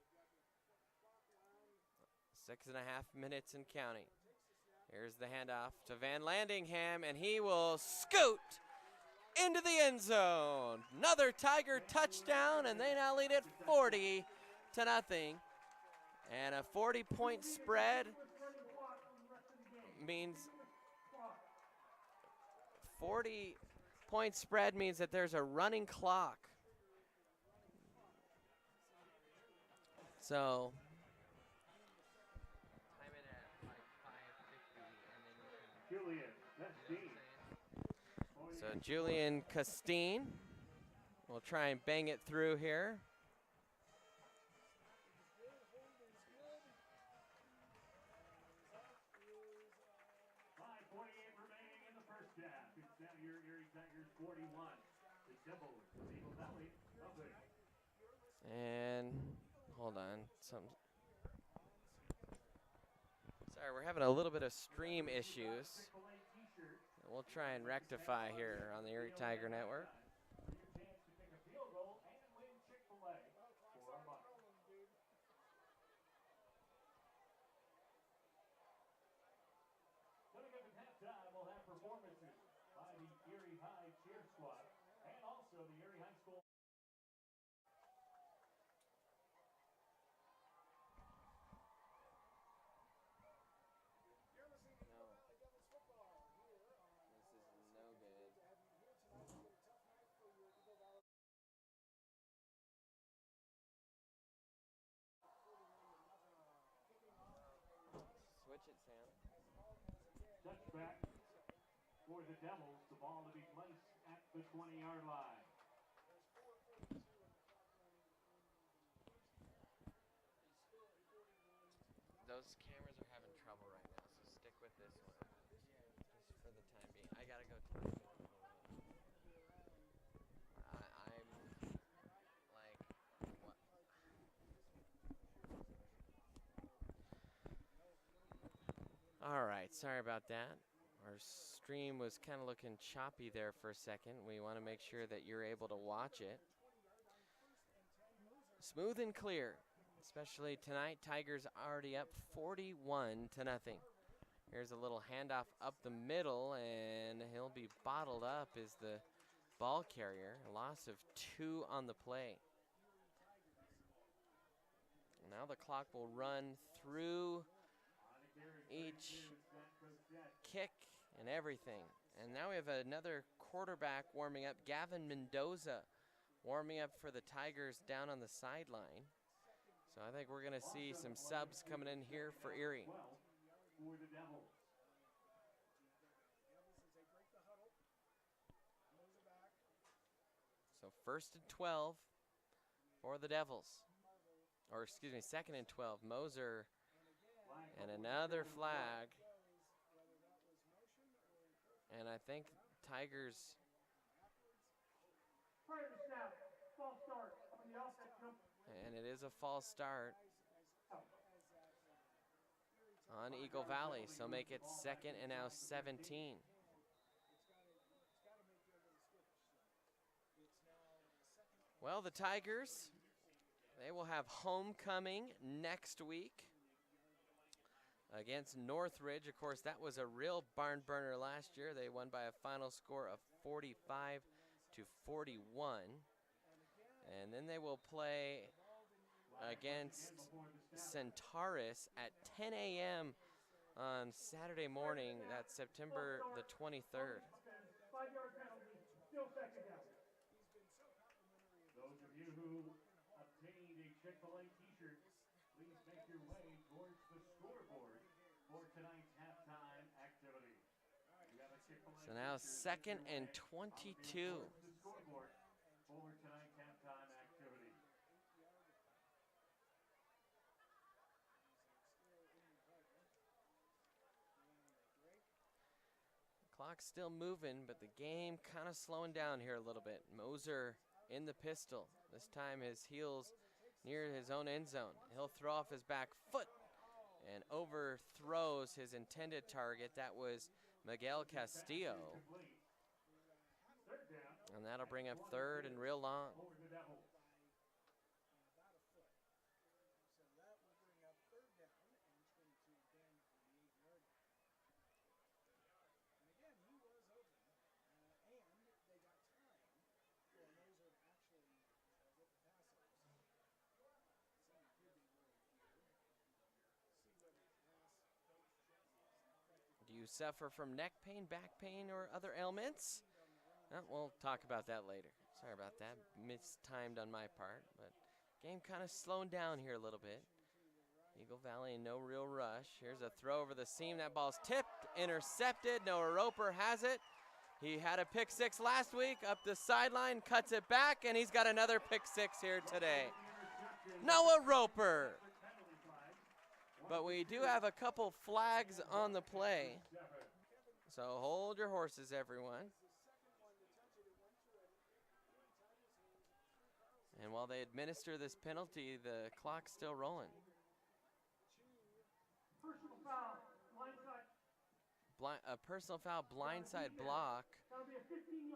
6.5 minutes and counting. Here's the handoff to Van Landingham, and he will scoot into the end zone. Another Tiger touchdown, and they now lead it 40-0. And a 40-point spread means 40-point spread means that there's a running clock. So time it at like 5:50, and then Julian Castine. so Julian Castine will try and bang it through here. It's now your Erie Tigers 41. The Devils of Eagle Valley, nothing. And hold on, sorry, we're having a little bit of stream issues. We'll try and rectify here on the Erie Tiger Network. Coming up at halftime, we'll have back for the Devils. The ball to be placed at the 20-yard line. Those cameras are having trouble right now, so stick with this one. Just for the time being. I gotta go talk to people. I'm like, what? Alright, sorry about that. Our stream was kind of looking choppy there for a second. We want to make sure that you're able to watch it. Smooth and clear. Especially tonight, Tigers already up 41-0. Here's a little handoff up the middle, and he'll be bottled up as the ball carrier. A loss of 2 on the play. Now the clock will run through each kick and everything. And now we have another quarterback warming up, Gavin Mendoza, warming up for the Tigers down on the sideline. So I think we're going to see some subs coming in here for Erie. So 1st and 12 for the Devils. Or excuse me, 2nd and 12. Moser and another flag. And I think Tigers. And it is a false start on Eagle Valley, so make it 2nd and now 17. Well, the Tigers, they will have homecoming next week against Northridge. Of course, that was a real barn burner last year. They won by a final score of 45-41. And then they will play against Centaurus at 10 a.m. on Saturday morning. That's September the 23rd. 5-yard penalty, still second down. Those of you who obtained a Chick-fil-A t-shirt, please make your way towards the scoreboard for tonight's halftime activity. So now 2nd and 22. For tonight's halftime activity. Clock's still moving, but the game kind of slowing down here a little bit. Moser in the pistol. This time his heels near his own end zone. He'll throw off his back foot and overthrows his intended target. That was Miguel Castillo. And that'll bring up 3rd and real long. Do you suffer from neck pain, back pain, or other ailments? We'll talk about that later. Sorry about that. Mistimed on my part, but game kind of slowing down here a little bit. Eagle Valley in no real rush. Here's a throw over the seam. That ball's tipped, intercepted. Noah Roper has it. He had a pick 6 last week, up the sideline, cuts it back, and he's got another pick 6 here today. Noah Roper. But we do have a couple flags on the play. So hold your horses, everyone. And while they administer this penalty, the clock's still rolling. Personal foul, blindside. A personal foul, blindside block.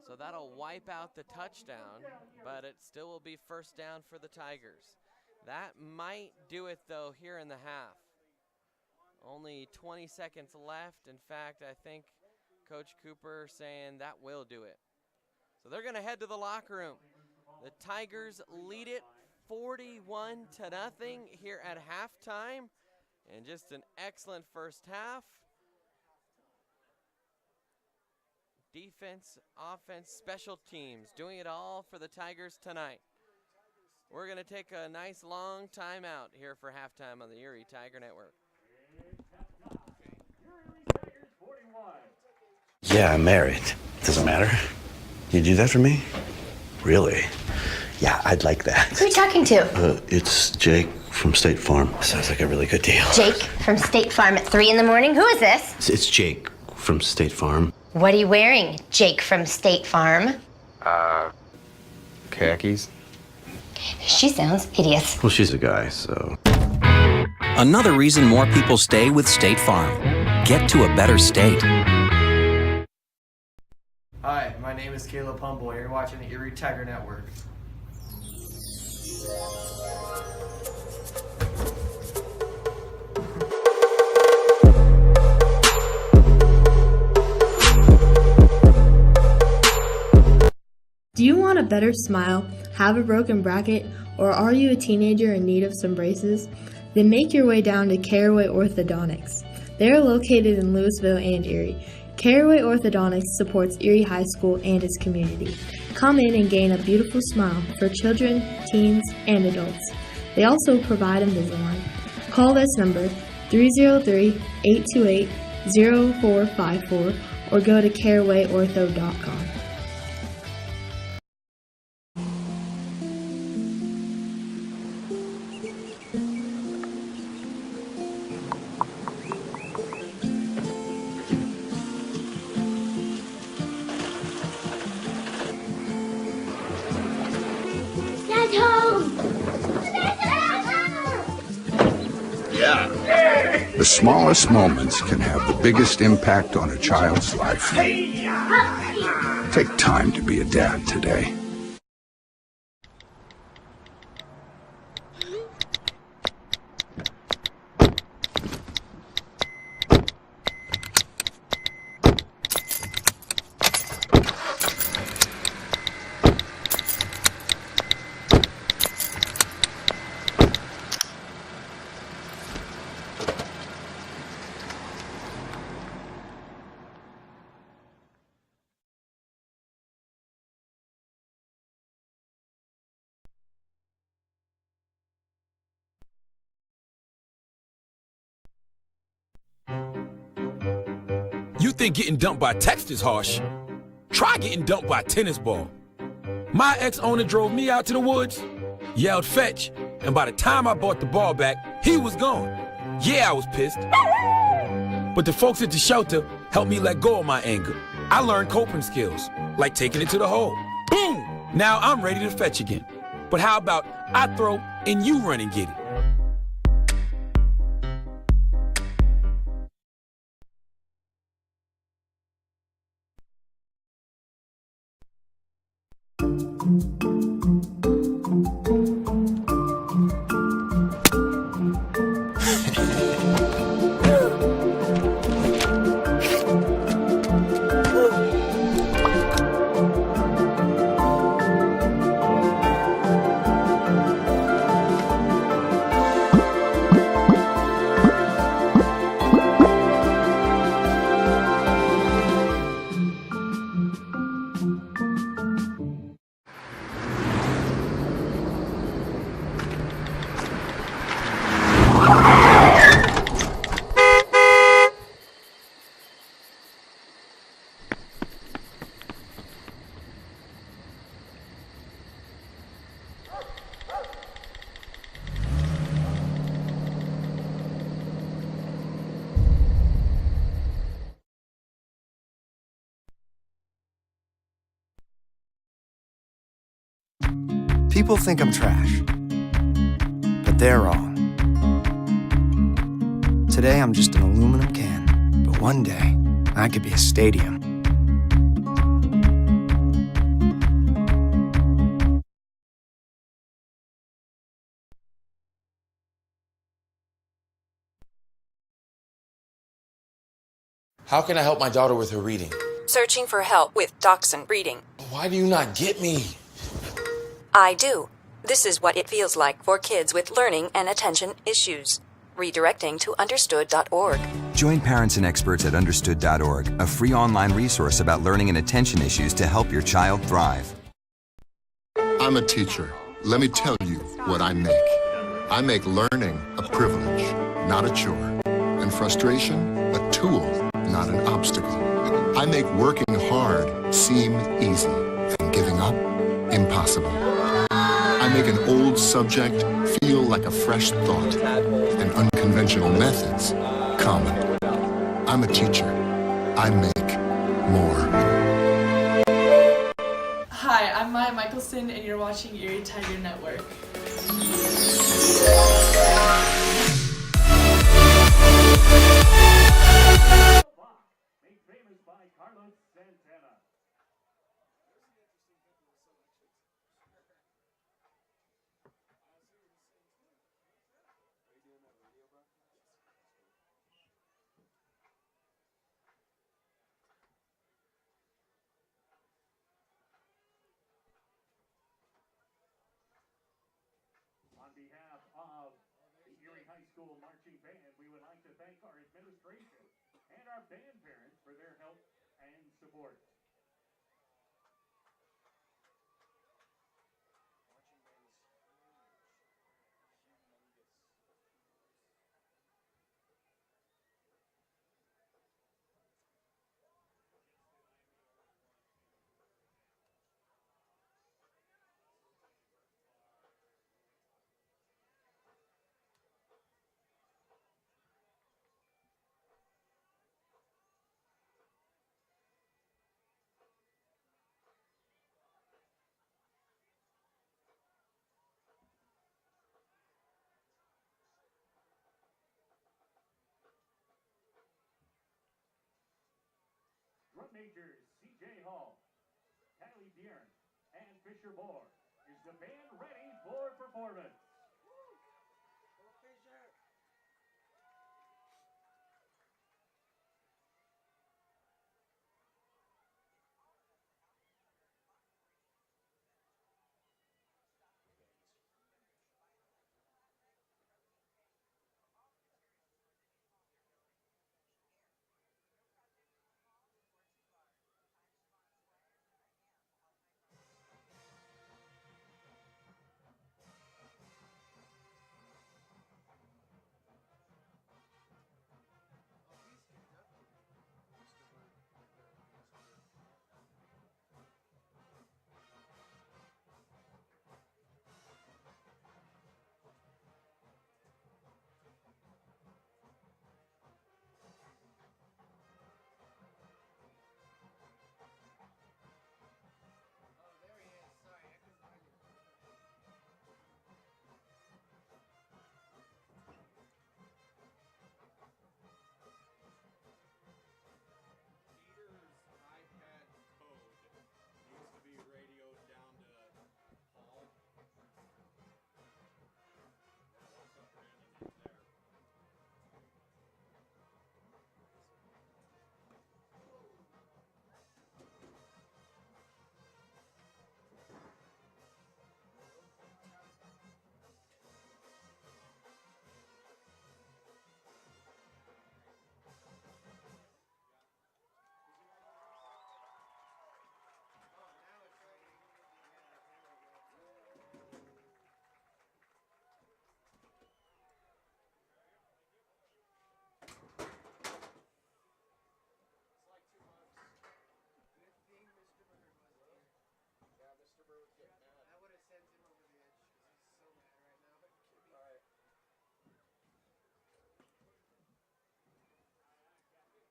So that'll wipe out the touchdown, but it still will be 1st down for the Tigers. That might do it, though, here in the half. Only 20 seconds left. In fact, I think Coach Cooper saying that will do it. So they're going to head to the locker room. The Tigers lead it 41-0 here at halftime. And just an excellent first half. Defense, offense, special teams, doing it all for the Tigers tonight. We're going to take a nice long timeout here for halftime on the Erie Tiger Network. Erie Tigers 41, Yeah, I'm married. Doesn't matter. You do that for me? Really? Yeah, I'd like that. Who are you talking to? It's Jake from State Farm. Sounds like a really good deal. Jake from State Farm at 3 in the morning? Who is this? It's Jake from State Farm. What are you wearing, Jake from State Farm? Khakis. She sounds hideous. Well, she's a guy, so. Another reason more people stay with State Farm. Get to a better state. Hi, my name is Caleb Humble, and you're watching the Erie Tiger Network. Do you want a better smile, have a broken bracket, or are you a teenager in need of some braces? Then make your way down to Caraway Orthodontics. They are located in Louisville and Erie. Caraway Orthodontics supports Erie High School and its community. Come in and gain a beautiful smile for children, teens, and adults. They also provide Invisalign. Call this number 303-828-0454 or go to carawayortho.com. The smallest moments can have the biggest impact on a child's life. Take time to be a dad today. You think getting dumped by text is harsh? Try getting dumped by a tennis ball. My ex-owner drove me out to the woods, yelled fetch, and by the time I bought the ball back, he was gone. Yeah, I was pissed. But the folks at the shelter helped me let go of my anger. I learned coping skills, like taking it to the hole. Boom! Now I'm ready to fetch again. But how about I throw and you run and get it? People think I'm trash, but they're wrong. Today I'm just an aluminum can, but one day I could be a stadium. How can I help my daughter with her reading? Searching for help with Dachshund Reading. Why do you not get me? I do. This is what it feels like for kids with learning and attention issues. Redirecting to understood.org. Join parents and experts at understood.org, a free online resource about learning and attention issues to help your child thrive. I'm a teacher. Let me tell you what I make. I make learning a privilege, not a chore, and frustration a tool, not not an obstacle. I make working hard seem easy and giving up impossible. I make an old subject feel like a fresh thought and unconventional methods common. I'm a teacher. I make more. Hi, I'm Maya Michelson, and you're watching Erie Tiger Network. Made famous by Carlos Santana. On behalf of the Erie High School Marching Band, we would like to thank our administration and our band parents for their help and support. Drum majors C.J. Hall, Kylie Bjorn, and Fisher Moore. Is the band ready for performance?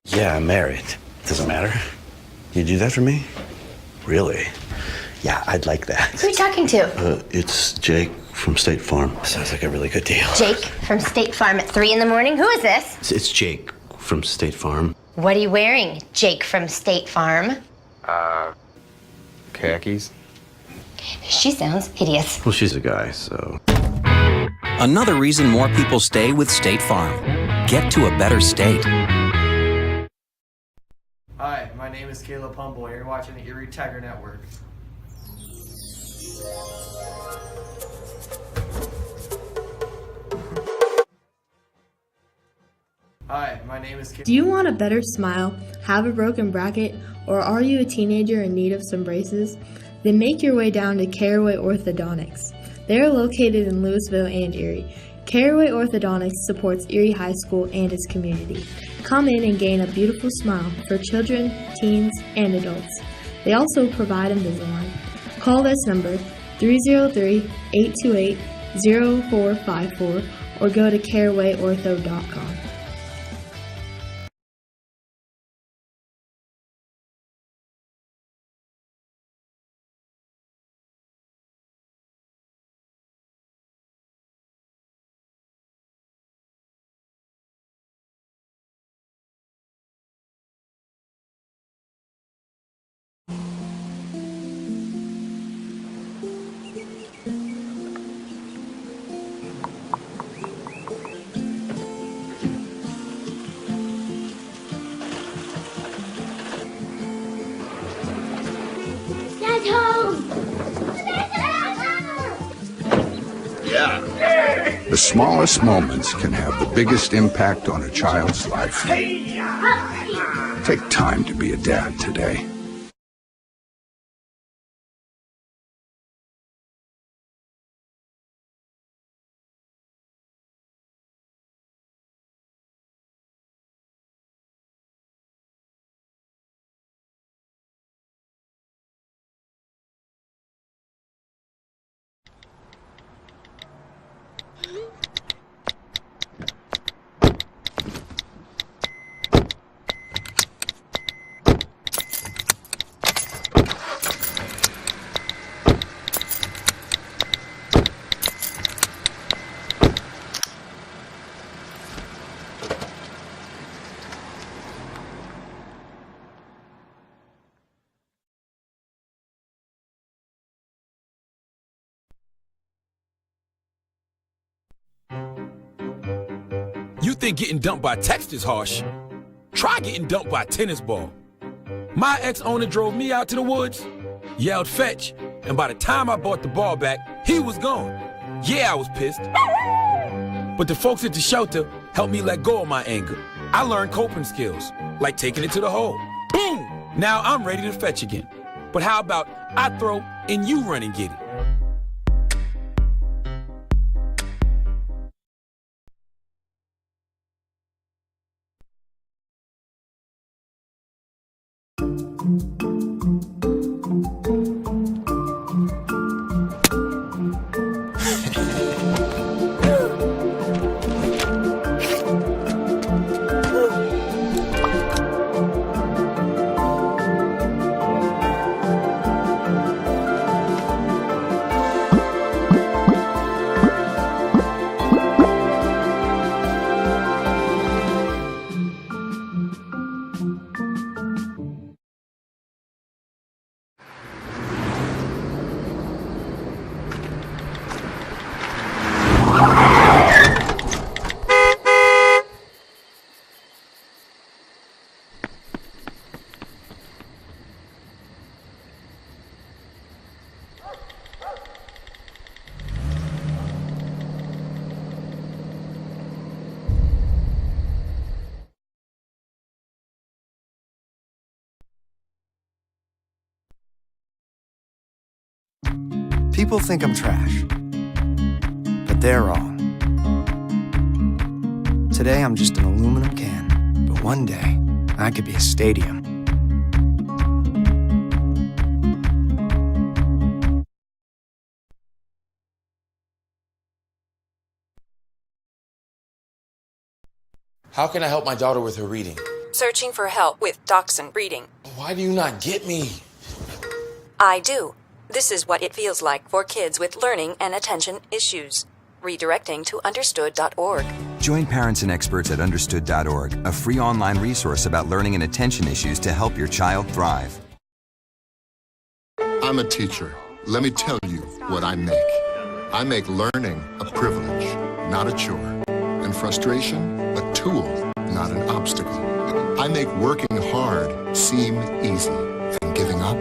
Yeah, I'm married. Doesn't matter. You do that for me? Really? Yeah, I'd like that. Who are you talking to? It's Jake from State Farm. Sounds like a really good deal. Jake from State Farm at 3 in the morning? Who is this? It's Jake from State Farm. What are you wearing, Jake from State Farm? Khakis? She sounds hideous. Well, she's a guy, so. Another reason more people stay with State Farm. Get to a better state. Hi, my name is Caleb Humble. You're watching the Erie Tiger Network. Hi, my name is Caleb. Do you want a better smile, have a broken bracket, or are you a teenager in need of some braces? Then make your way down to Caraway Orthodontics. They are located in Louisville and Erie. Caraway Orthodontics supports Erie High School and its community. Come in and gain a beautiful smile for children, teens, and adults. They also provide Invisalign. Call this number 303-828-0454 or go to carawayortho.com. Dad's home! Yeah. The smallest moments can have the biggest impact on a child's life. Take time to be a dad today. You think getting dumped by text is harsh? Try getting dumped by a tennis ball. My ex-owner drove me out to the woods, yelled fetch, and by the time I bought the ball back, he was gone. Yeah, I was pissed. But the folks at the shelter helped me let go of my anger. I learned coping skills, like taking it to the hole. Boom! Now I'm ready to fetch again. But how about I throw and you run and get it? People think I'm trash, but they're wrong. Today I'm just an aluminum can, but one day I could be a stadium. How can I help my daughter with her reading? Searching for help with Dachshund Reading. Why do you not get me? I do. This is what it feels like for kids with learning and attention issues. Redirecting to understood.org. Join parents and experts at understood.org, a free online resource about learning and attention issues to help your child thrive. I'm a teacher. Let me tell you what I make. I make learning a privilege, not a chore, and frustration a tool, not an obstacle. I make working hard seem easy and giving up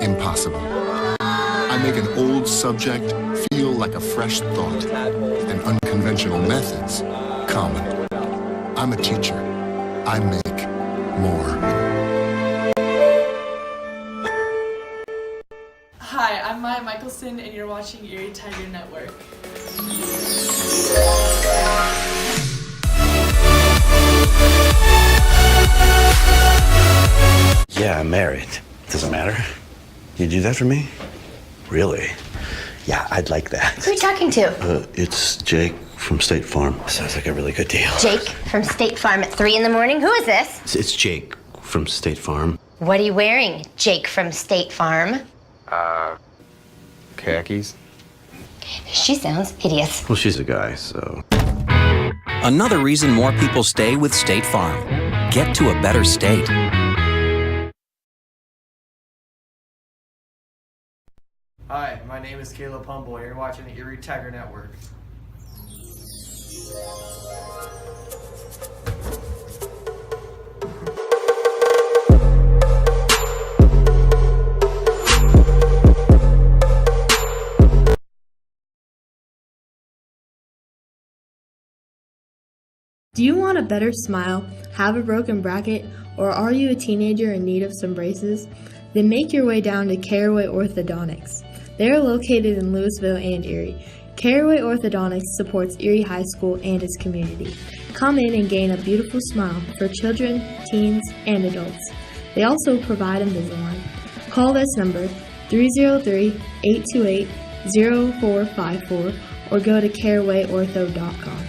impossible. I make an old subject feel like a fresh thought and unconventional methods common. I'm a teacher. I make more. Hi, I'm Maya Michelson, and you're watching Erie Tiger Network. Yeah, I'm married. Doesn't matter. You do that for me? Really? Yeah, I'd like that. Who are you talking to? It's Jake from State Farm. Sounds like a really good deal. Jake from State Farm at 3 in the morning? Who is this? It's Jake from State Farm. What are you wearing, Jake from State Farm? Khakis. She sounds hideous. Well, she's a guy, so. Another reason more people stay with State Farm. Get to a better state. Hi, my name is Caleb Humble. You're watching the Erie Tiger Network. Do you want a better smile, have a broken bracket, or are you a teenager in need of some braces? Then make your way down to Caraway Orthodontics. They are located in Louisville and Erie. Caraway Orthodontics supports Erie High School and its community. Come in and gain a beautiful smile for children, teens, and adults. They also provide Invisalign. Call this number 303-828-0454 or go to CarawayOrtho.com.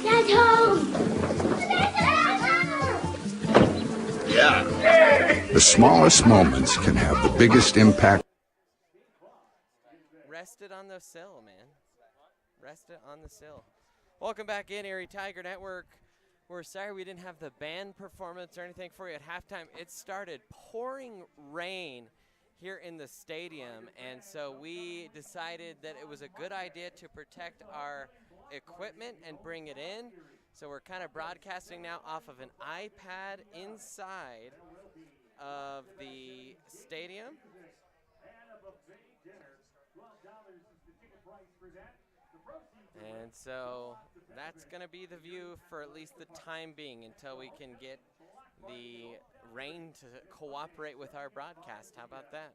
Dad's home. The smallest moments can have the biggest impact. Rest it on the sill, man. Rest it on the sill. Welcome back in, Erie Tiger Network. We're sorry we didn't have the band performance or anything for you at halftime. It started pouring rain here in the stadium, and so we decided that it was a good idea to protect our equipment and bring it in. So we're kind of broadcasting now off of an iPad inside of the stadium. And so that's going to be the view for at least the time being until we can get the rain to cooperate with our broadcast. How about that?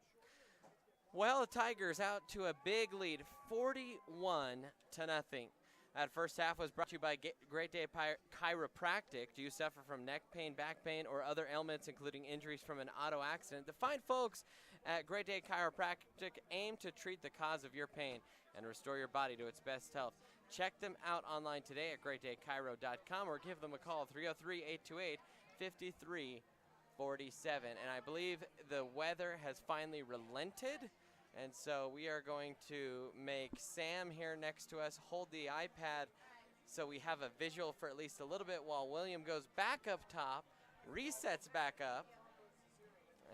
Well, the Tigers out to a big lead, 41-0. That first half was brought to you by Great Day Chiropractic. Do you suffer from neck pain, back pain, or other ailments, including injuries from an auto accident? The fine folks at Great Day Chiropractic aim to treat the cause of your pain and restore your body to its best health. Check them out online today at greatdaychiro.com or give them a call, 303-828-5347. And I believe the weather has finally relented. And so we are going to make Sam here next to us hold the iPad so we have a visual for at least a little bit while William goes back up top, resets back up.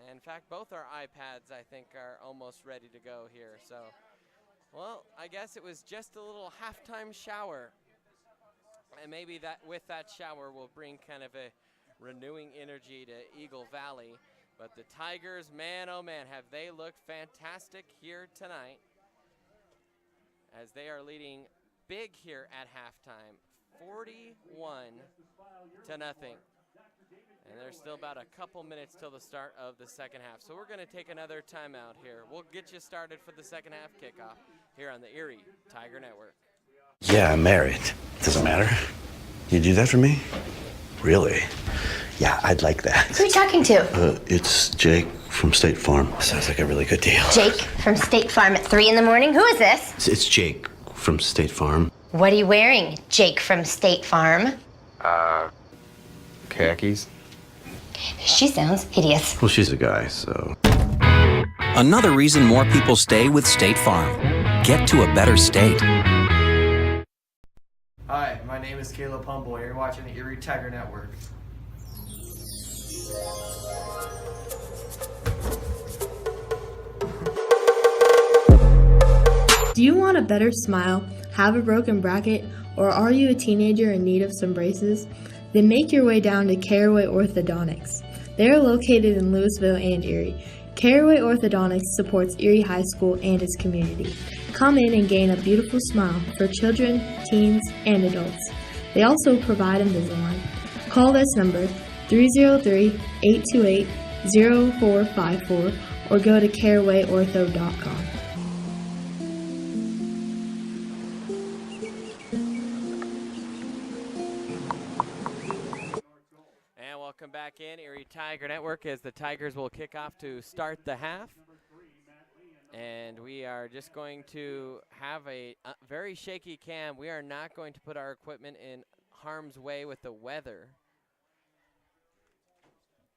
And in fact, both our iPads, I think, are almost ready to go here. So, well, I guess it was just a little halftime shower. And maybe that with that shower will bring kind of a renewing energy to Eagle Valley. But the Tigers, man, oh man, have they looked fantastic here tonight as they are leading big here at halftime, 41-0. And there's still about a couple minutes till the start of the second half. So we're going to take another timeout here. We'll get you started for the second half kickoff here on the Erie Tiger Network. Yeah, I'm married. Doesn't matter. You do that for me? Really? Yeah, I'd like that. Who are you talking to? It's Jake from State Farm. Sounds like a really good deal. Jake from State Farm at 3 in the morning? Who is this? It's Jake from State Farm. What are you wearing, Jake from State Farm? Khakis. She sounds hideous. Well, she's a guy, so. Another reason more people stay with State Farm. Get to a better state. Hi, my name is Caleb Humble. You're watching the Erie Tiger Network. Do you want a better smile, have a broken bracket, or are you a teenager in need of some braces? Then make your way down to Caraway Orthodontics. They are located in Louisville and Erie. Caraway Orthodontics supports Erie High School and its community. Come in and gain a beautiful smile for children, teens, and adults. They also provide Invisalign. Call this number, 303-828-0454 or go to carewayortho.com. And welcome back in Erie Tiger Network as the Tigers will kick off to start the half. And we are just going to have a very shaky cam. We are not going to put our equipment in harm's way with the weather,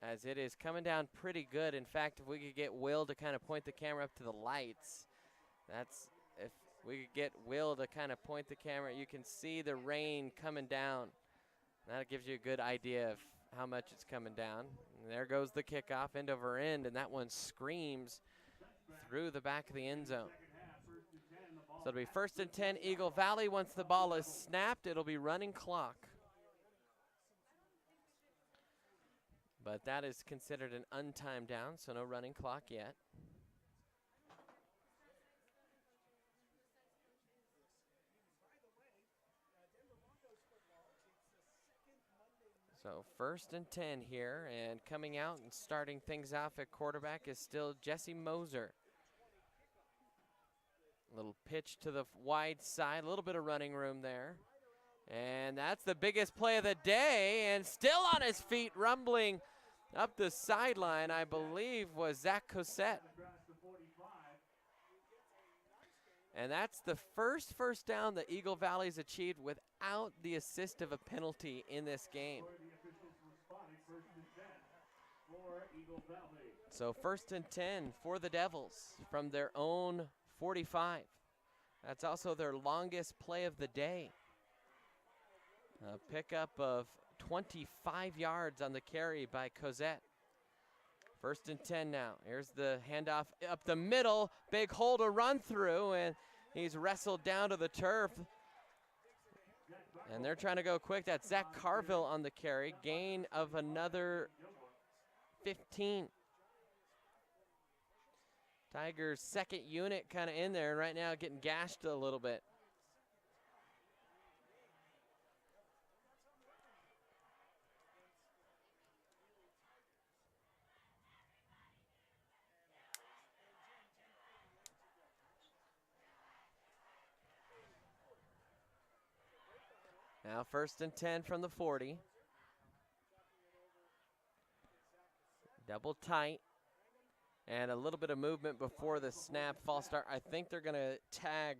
as it is coming down pretty good. In fact, if we could get Will to kind of point the camera up to the lights, if we could get Will to kind of point the camera, you can see the rain coming down. That gives you a good idea of how much it's coming down. And there goes the kickoff end over end, and that one screams through the back of the end zone. So it'll be 1st and 10 Eagle Valley. Once the ball is snapped, it'll be running clock. But that is considered an untimed down, so no running clock yet. So 1st and 10 here, and coming out and starting things off at quarterback is still Jesse Moser. Little pitch to the wide side, a little bit of running room there. And that's the biggest play of the day, and still on his feet, rumbling up the sideline, I believe, was Zach Cosette. And that's the first down that Eagle Valley's achieved without the assist of a penalty in this game. So 1st and 10 for the Devils from their own 45. That's also their longest play of the day. A pickup of 25 yards on the carry by Cosette. 1st and 10 now. Here's the handoff up the middle. Big hole to run through, and he's wrestled down to the turf. And they're trying to go quick. That's Zach Carville on the carry. Gain of another 15. Tigers' second unit kind of in there, and right now getting gashed a little bit. Now 1st and 10 from the 40. Double tight. And a little bit of movement before the snap. False start. I think they're going to tag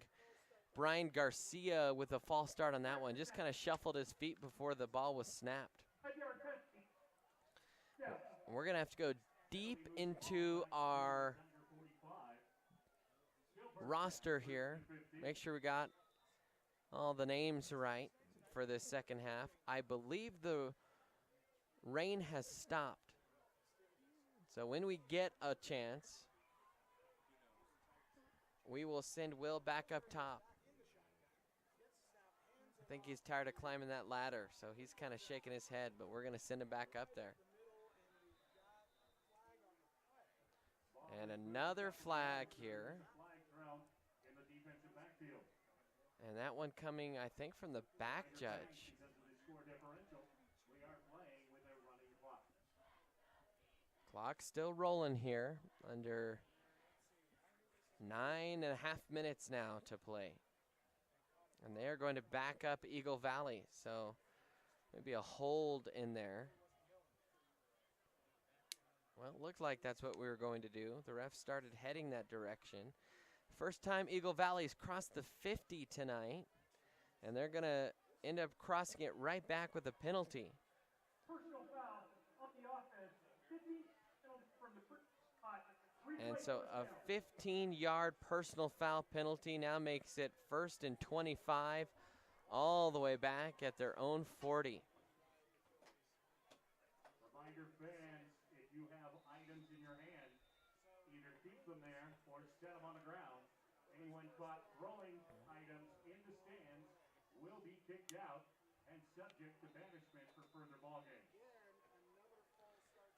Brian Garcia with a false start on that one. Just kind of shuffled his feet before the ball was snapped. We're going to have to go deep into our roster here. Make sure we got all the names right for this second half. I believe the rain has stopped. So when we get a chance, we will send Will back up top. I think he's tired of climbing that ladder, so he's kind of shaking his head, but we're going to send him back up there. And another flag here. And that one coming, I think, from the back judge. Clock still rolling here, under 9.5 minutes now to play. And they are going to back up Eagle Valley, so maybe a hold in there. Well, it looked like that's what we were going to do. The ref started heading that direction. First time Eagle Valley's crossed the 50 tonight, and they're going to end up crossing it right back with a penalty. And so a 15-yard personal foul penalty now makes it 1st and 25, all the way back at their own 40. Reminder fans, if you have items in your hand, either keep them there or set them on the ground. Anyone caught throwing items in the stands will be kicked out and subject to banishment for further ball games.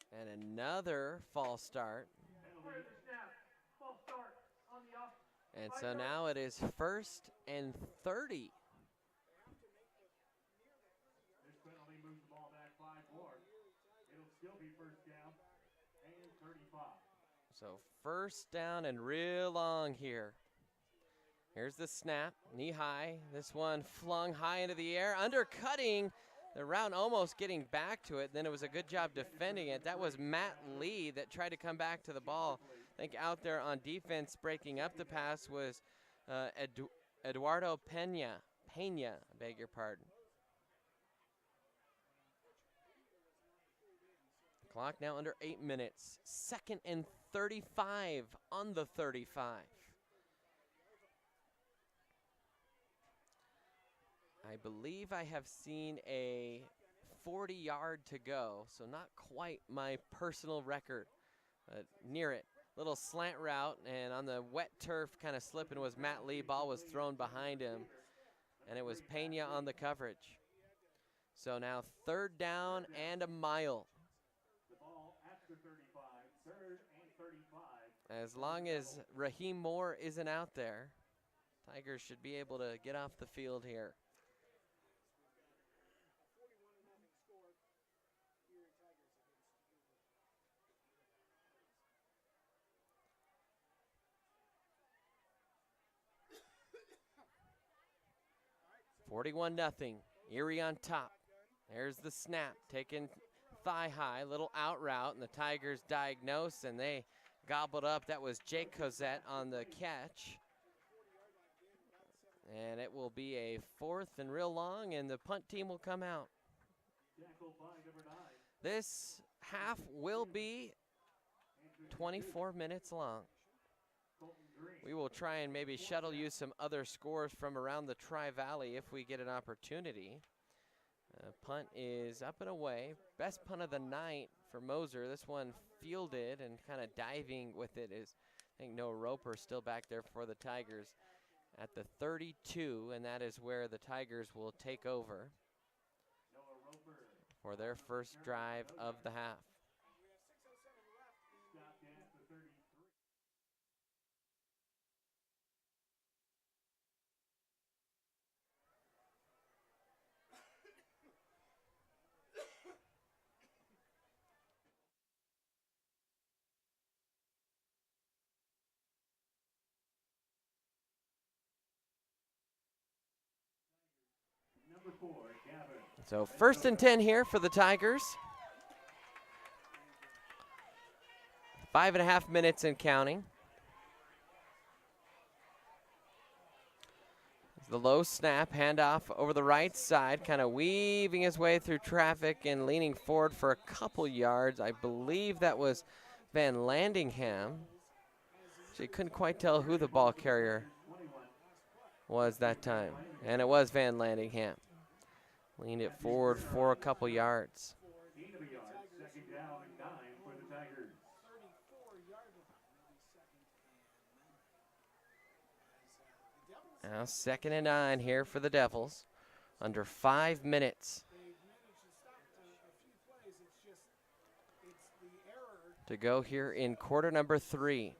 And another false start. And so now it is 1st and 30. This penalty moves the ball back 5 more. So first down and real long here. Here's the snap, knee high. This one flung high into the air, undercutting the route, almost getting back to it. Then it was a good job defending it. That was Matt Lee that tried to come back to the ball. I think out there on defense breaking up the pass was Eduardo Pena, I beg your pardon. Clock now under 8 minutes. 2nd and 35 on the 35. I believe I have seen a 40-yard to go, so not quite my personal record, but near it. Little slant route, and on the wet turf kind of slipping was Matt Lee. Ball was thrown behind him, and it was Pena on the coverage. So now 3rd down and a mile. The ball at the 35, 3rd and 35. As long as Raheem Moore isn't out there, Tigers should be able to get off the field here. (41-0). Erie on top. There's the snap, taken thigh high, little out route, and the Tigers diagnose, and they gobbled up. That was Jake Cosette on the catch. And it will be a 4th and real long, and the punt team will come out. This half will be 24 minutes long. We will try and maybe shuttle you some other scores from around the Tri-Valley if we get an opportunity. Punt is up and away. Best punt of the night for Moser. This one fielded and kind of diving with it is, I think, Noah Roper still back there for the Tigers at the 32, and that is where the Tigers will take over for their first drive of the half. So 1st and 10 here for the Tigers. 5.5 minutes and counting. The low snap, handoff over the right side, kind of weaving his way through traffic and leaning forward for a couple yards. I believe that was Van Landingham. So you couldn't quite tell who the ball carrier was that time. And it was Van Landingham. Leaned it forward for a couple yards. 2nd down and 9 for the Tigers. Now 2nd and 9 here for the Devils. Under 5 minutes to go here in quarter number 3.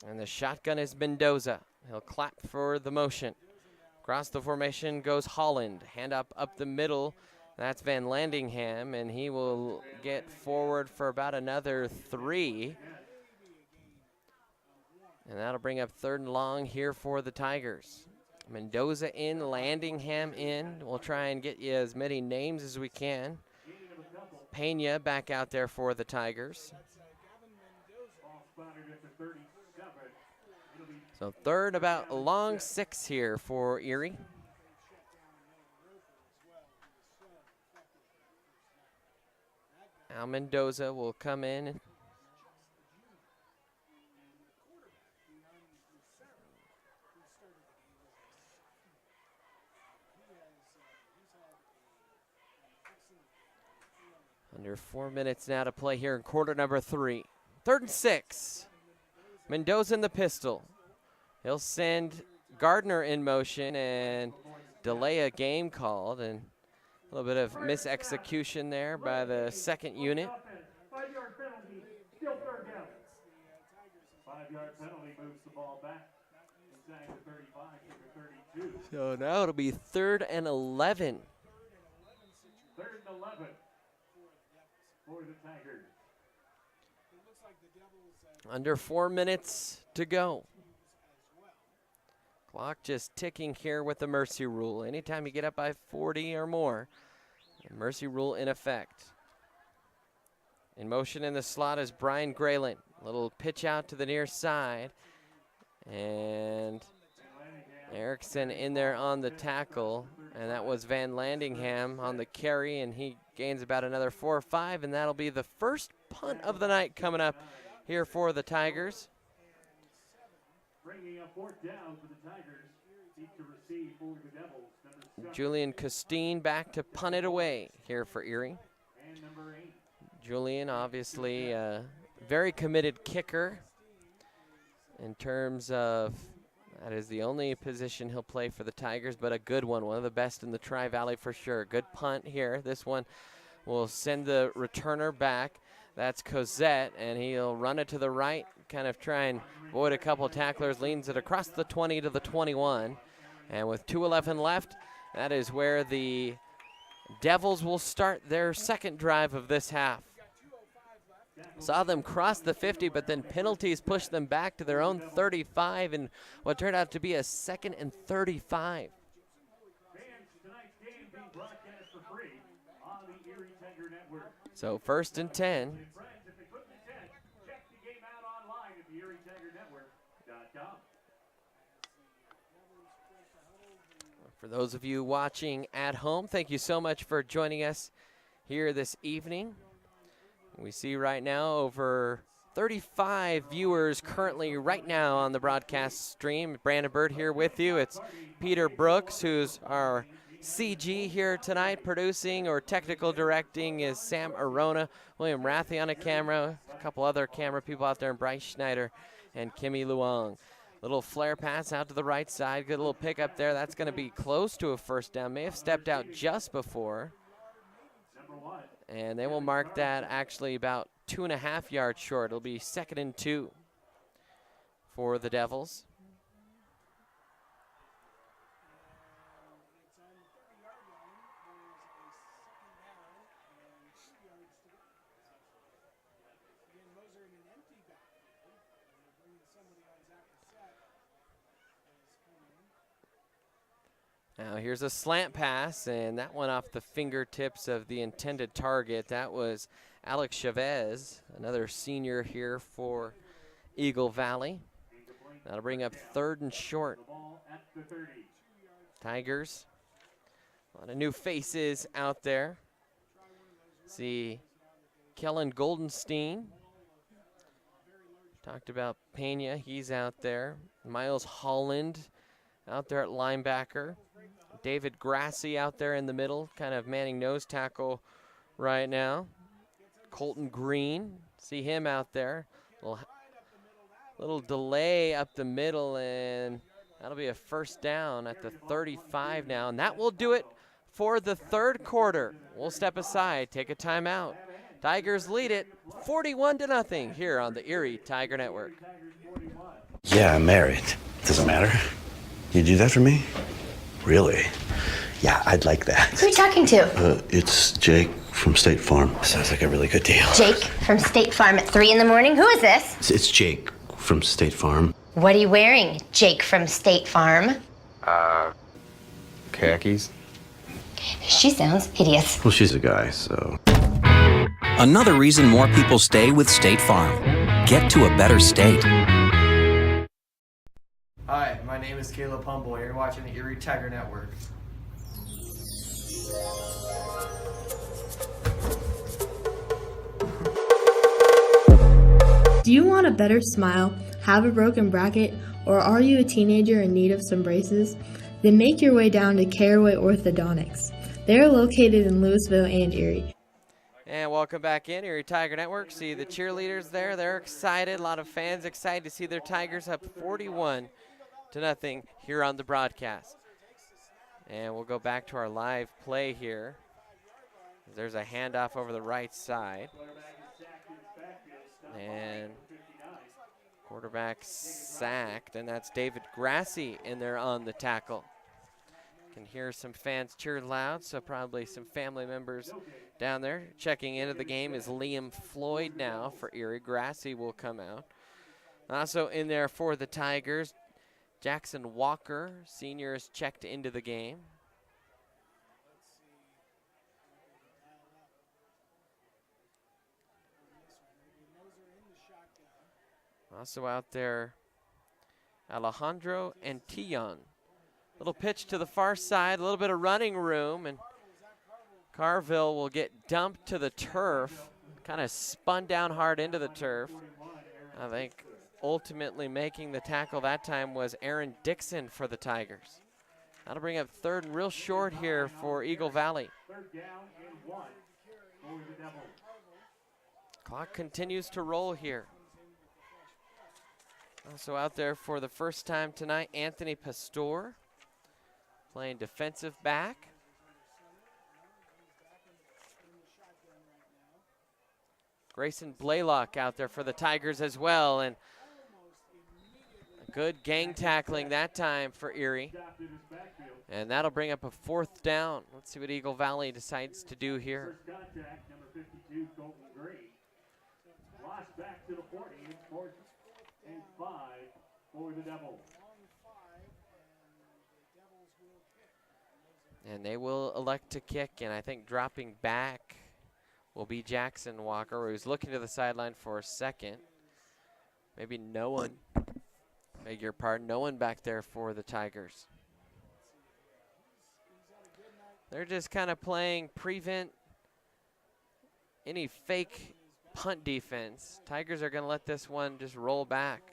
And the shotgun is Mendoza. He'll clap for the motion. Across the formation goes Holland. Hand up the middle. That's Van Landingham, and he will get forward for about another 3. And that'll bring up 3rd and long here for the Tigers. Mendoza in, Landingham in. We'll try and get you as many names as we can. Pena back out there for the Tigers. So 3rd, about a long 6 here for Erie. Now Mendoza will come in. Under 4 minutes now to play here in quarter number 3. 3rd and 6. Mendoza in the pistol. He'll send Gardner in motion and delay a game called, and a little bit of misexecution there by the 2nd unit. 5-yard penalty, still 3rd down. 5-yard penalty moves the ball back inside the 35 to the 32. So now it'll be 3rd and 11. 3rd and 11 for the Tigers. Under 4 minutes to go. Clock just ticking here with the mercy rule. Anytime you get up by 40 or more, the mercy rule in effect. In motion in the slot is Brian Grayling. Little pitch out to the near side. And Erickson in there on the tackle. And that was Van Landingham on the carry, and he gains about another 4 or 5, and that'll be the first punt of the night coming up here for the Tigers. Bringing up fourth down for the Tigers. Seek to receive for the Devils. Number 7. Julian Costine back to punt it away here for Erie. And number 8. Julian, obviously a very committed kicker in terms of that is the only position he'll play for the Tigers, but a good one of the best in the Tri-Valley for sure. Good punt here. This one will send the returner back. That's Cosette, and he'll run it to the right, kind of try and avoid a couple tacklers, leans it across the 20 to the 21. And with 2:11 left, that is where the Devils will start their second drive of this half. Saw them cross the 50, but then penalties pushed them back to their own 35 and what turned out to be a 2nd and 35. So 1st and 10. For those of you watching at home, thank you so much for joining us here this evening. We see right now over 35 viewers currently right now on the broadcast stream. Brandon Bird here with you. It's Peter Brooks, who's our CG here tonight. Producing or technical directing is Sam Arona. William Rathy on a camera. A couple other camera people out there, and Bryce Schneider and Kimmy Luong. Little flare pass out to the right side. Good little pickup there. That's going to be close to a first down. May have stepped out just before. And they will mark that actually about 2.5 yards short. It'll be 2nd and 2 for the Devils. Now here's a slant pass, and that went off the fingertips of the intended target. That was Alex Chavez, another senior here for Eagle Valley. That'll bring up 3rd and short. Tigers, a lot of new faces out there. See Kellen Goldenstein. Talked about Pena, he's out there. Miles Holland out there at linebacker. David Grassi out there in the middle, kind of manning nose tackle right now. Colton Green, see him out there. Little delay up the middle, and that'll be a first down at the 35 now. And that will do it for the 3rd quarter. We'll step aside, take a timeout. Tigers lead it 41-0 here on the Erie Tiger Network. Yeah, I'm married. Doesn't matter. You do that for me? Really? Yeah, I'd like that. Who are you talking to? It's Jake from State Farm. Sounds like a really good deal. Jake from State Farm at 3 in the morning? Who is this? It's Jake from State Farm. What are you wearing, Jake from State Farm? Khakis. She sounds hideous. Well, she's a guy, so. Another reason more people stay with State Farm. Get to a better state. Hi, my name is Caleb Humble. You're watching the Erie Tiger Network. Do you want a better smile, have a broken bracket, or are you a teenager in need of some braces? Then make your way down to Caraway Orthodontics. They are located in Louisville and Erie. And welcome back in, Erie Tiger Network. See the cheerleaders there. They're excited. A lot of fans excited to see their Tigers up 41-0 here on the broadcast. And we'll go back to our live play here. There's a handoff over the right side. And quarterback sacked, and that's David Grassi in there on the tackle. Can hear some fans cheer loud, so probably some family members down there. Checking into the game is Liam Floyd now for Erie. Grassie will come out. Also in there for the Tigers, Jackson Walker, senior, is checked into the game. Also out there, Alejandro Antillon. Little pitch to the far side, a little bit of running room, and Carville will get dumped to the turf. Kind of spun down hard into the turf. I think ultimately making the tackle that time was Aaron Dixon for the Tigers. That'll bring up third and real short here for Eagle Valley. Third down and 1 for the Devils. Clock continues to roll here. Also out there for the first time tonight, Anthony Pastor, playing defensive back. Grayson Blaylock out there for the Tigers as well, and good gang tackling that time for Erie. And that'll bring up a fourth down. Let's see what Eagle Valley decides to do here. First contact, number 52, Colton Gray. Lost back to the 40, it's 4th and 5 for the Devils. And they will elect to kick, and I think dropping back will be Jackson Walker, who's looking to the sideline for a second. Maybe no one, beg your pardon, no one back there for the Tigers. They're just kind of playing prevent any fake punt defense. Tigers are going to let this one just roll back.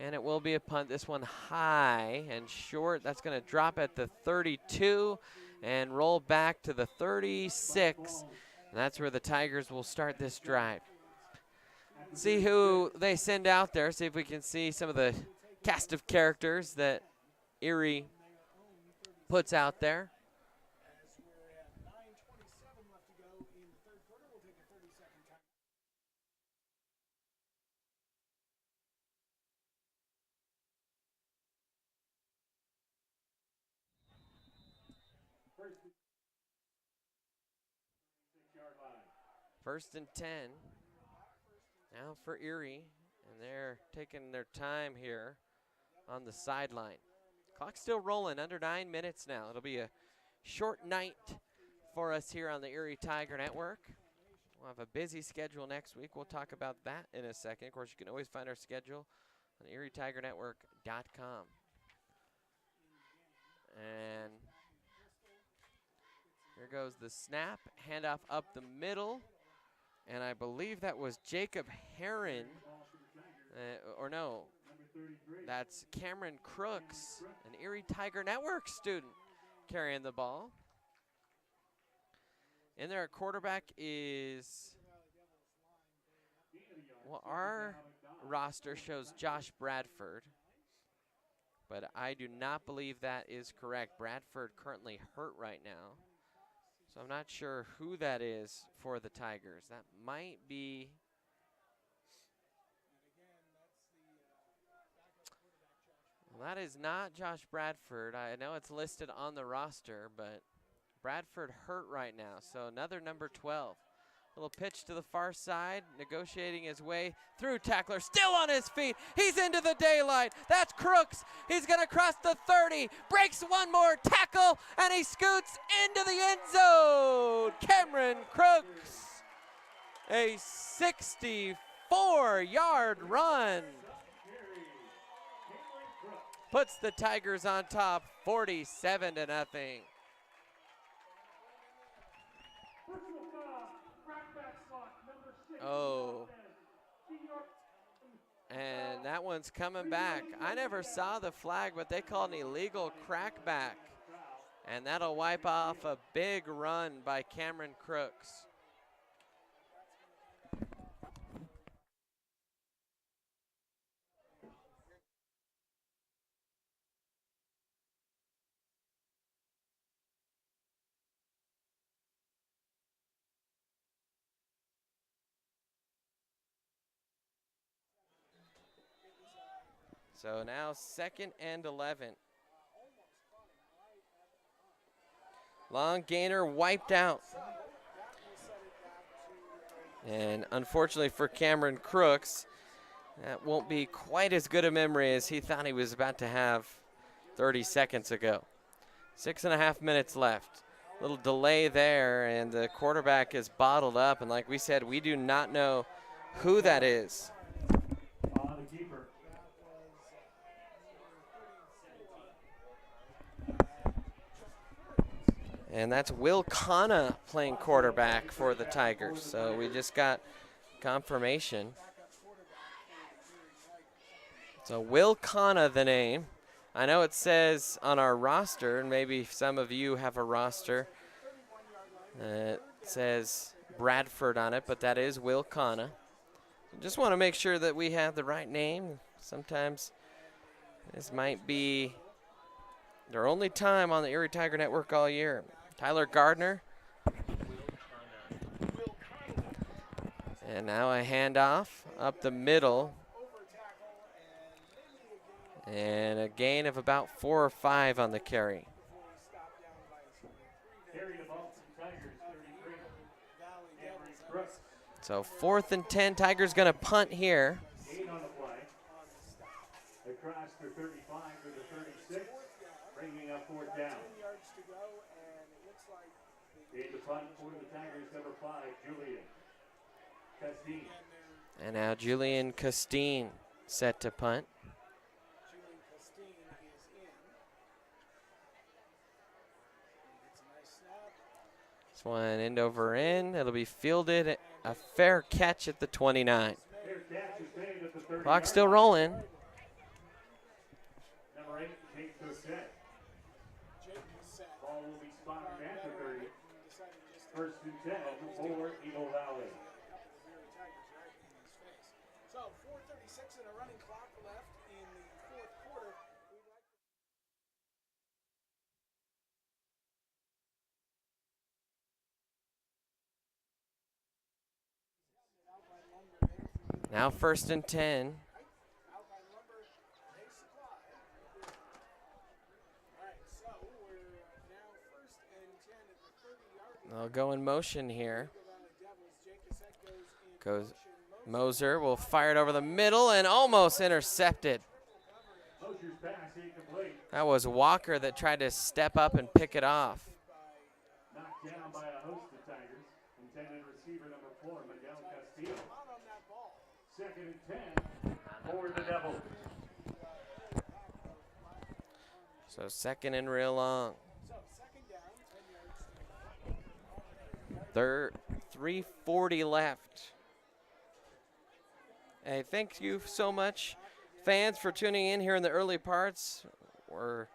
And it will be a punt. This one high and short. That's going to drop at the 32 and roll back to the 36. And that's where the Tigers will start this drive. See who they send out there. See if we can see some of the cast of characters that Erie puts out there. First and 10 now for Erie, and they're taking their time here on the sideline. Clock's still rolling, under 9 minutes now. It'll be a short night for us here on the Erie Tiger Network. We'll have a busy schedule next week. We'll talk about that in a second. Of course, you can always find our schedule on ErieTigerNetwork.com. And here goes the snap, handoff up the middle. And I believe that was Jacob Herron, or no, that's Cameron Crooks, an Erie Tiger Network student, carrying the ball. In there, quarterback is, well, our roster shows Josh Bradford, but I do not believe that is correct. Bradford currently hurt right now. So I'm not sure who that is for the Tigers. That might be well, that is not Josh Bradford. I know it's listed on the roster, but Bradford hurt right now. So another number 12. Little pitch to the far side, negotiating his way through tackler, still on his feet. He's into the daylight. That's Crooks. He's going to cross the 30, breaks one more tackle, and he scoots into the end zone. Cameron Crooks, a 64-yard run. Puts the Tigers on top, 47-0. Oh, and that one's coming back. I never saw the flag, but they called an illegal crackback. And that'll wipe off a big run by Cameron Crooks. So now 2nd and 11. Long gainer wiped out. And unfortunately for Cameron Crooks, that won't be quite as good a memory as he thought he was about to have 30 seconds ago. 6.5 minutes left. Little delay there, and the quarterback is bottled up. And like we said, we do not know who that is. On the keeper. And that's Will Kana playing quarterback for the Tigers. So we just got confirmation. So Will Kana, the name. I know it says on our roster, and maybe some of you have a roster. It says Bradford on it, but that is Will Kana. Just want to make sure that we have the right name. Sometimes this might be their only time on the Erie Tiger Network all year. Tyler Gardner. And now a handoff up the middle. And a gain of about 4 or 5 on the carry. So 4th and 10, Tigers gonna punt here. 8 on the play. Across the 35 to the 36, bringing up 4th down. In the punt for the Tigers, number 5, Julian Castine. And now Julian Castine set to punt. This one end over end. It'll be fielded. A fair catch at the 29. Clock still rolling. Number 8, Jake Cossette. Ball will be spotted at the 30. 1st and 10 for Eagle Valley. So 4:36 and a running clock left in the 4th quarter. Now 1st and 10. They'll go in motion here. Goes Moser, will fire it over the middle and almost intercepted. That was Walker that tried to step up and pick it off. Knocked down by a host of Tigers. Intended receiver number 4, Miguel Castillo. 2nd and 10 for the Devils. So 2nd and real long. 3:40 left. Hey, thank you so much, fans, for tuning in here in the early parts. We're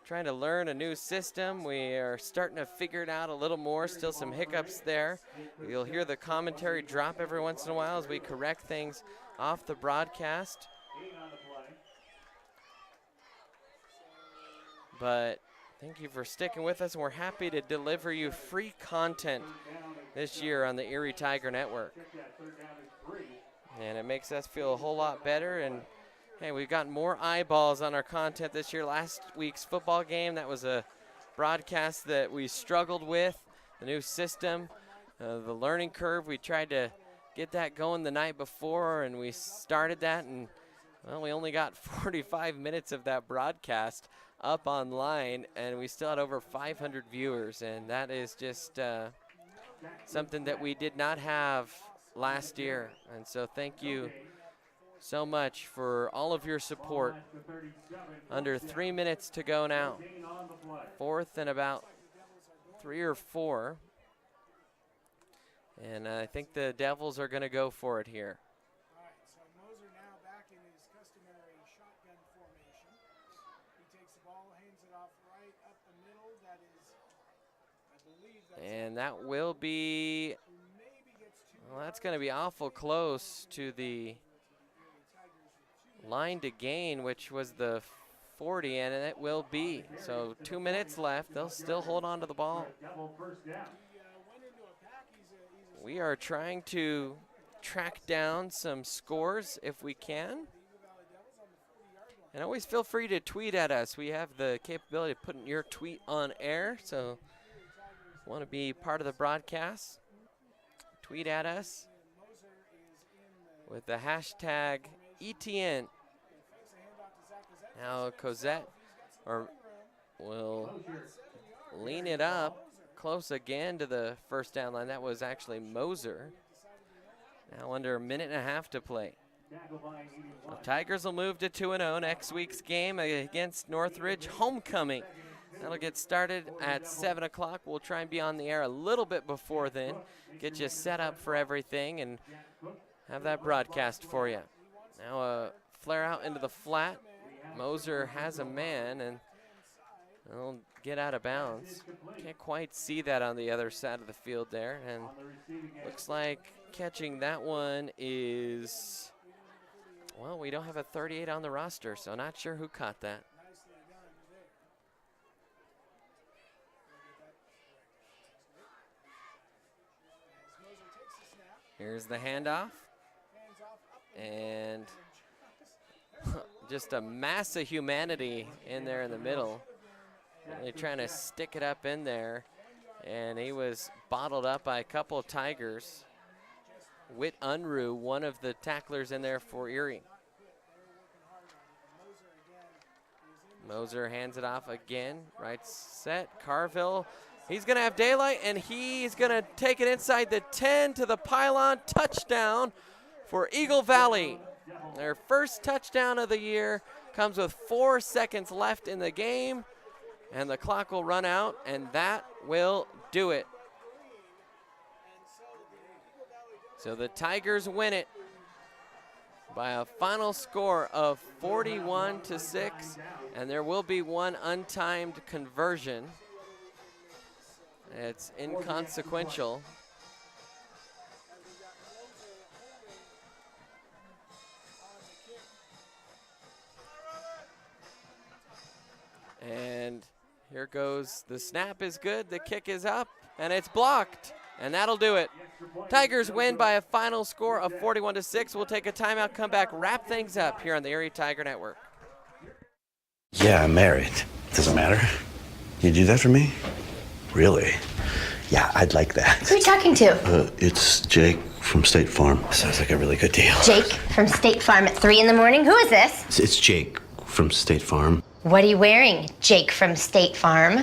trying to learn a new system. We are starting to figure it out a little more. Still some hiccups there. You'll hear the commentary drop every once in a while as we correct things off the broadcast. But thank you for sticking with us, and we're happy to deliver you free content this year on the Erie Tiger Network. And it makes us feel a whole lot better. And hey, we've got more eyeballs on our content this year. Last week's football game, that was a broadcast that we struggled with. The new system, the learning curve, we tried to get that going the night before, and we started that, and well, we only got 45 minutes of that broadcast up online, and we still had over 500 viewers, and that is just something that we did not have last year. And so thank you so much for all of your support. Under 3 minutes to go now. 4th and about 3 or 4. And I think the Devils are going to go for it here. All right, so Moser now back in his customary shotgun formation. He takes the ball, hands it off right up the middle. That is, I believe that's... And that will be, well, that's going to be awful close to the line to gain, which was the 40, and it will be. So 2 minutes left. They'll still hold on to the ball. We are trying to track down some scores if we can. And always feel free to tweet at us. We have the capability of putting your tweet on air. So want to be part of the broadcast, tweet at us with the hashtag ETN. Now Cosette will lean it up close again to the first down line. That was actually Moser. Now under a minute and a half to play. The Tigers will move to 2-0 next week's game against Northridge Homecoming. That'll get started at 7 o'clock. We'll try and be on the air a little bit before then, get you set up for everything, and have that broadcast for you. Now a flare out into the flat. Moser has a man, and he'll get out of bounds. Can't quite see that on the other side of the field there, and looks like catching that one is, well, we don't have a 38 on the roster, so not sure who caught that. Here's the handoff, and just a mass of humanity in there in the middle. Really trying to stick it up in there, and he was bottled up by a couple of Tigers. Whit Unruh, one of the tacklers in there for Erie. Moser hands it off again, right set, Carville. He's gonna have daylight, and he's gonna take it inside the 10 to the pylon. Touchdown for Eagle Valley. Their first touchdown of the year comes with 4 seconds left in the game, and the clock will run out, and that will do it. So the Tigers win it by a final score of 41-6, and there will be one untimed conversion. It's inconsequential. And here goes, the snap is good, the kick is up, and it's blocked, and that'll do it. Tigers win by a final score of 41-6. We'll take a timeout, come back, wrap things up here on the Erie Tiger Network. Yeah, I'm married. Doesn't matter. You do that for me? Really? Yeah, I'd like that. Who are you talking to? It's Jake from State Farm. Sounds like a really good deal. Jake from State Farm at 3 in the morning? Who is this? It's Jake from State Farm. What are you wearing, Jake from State Farm?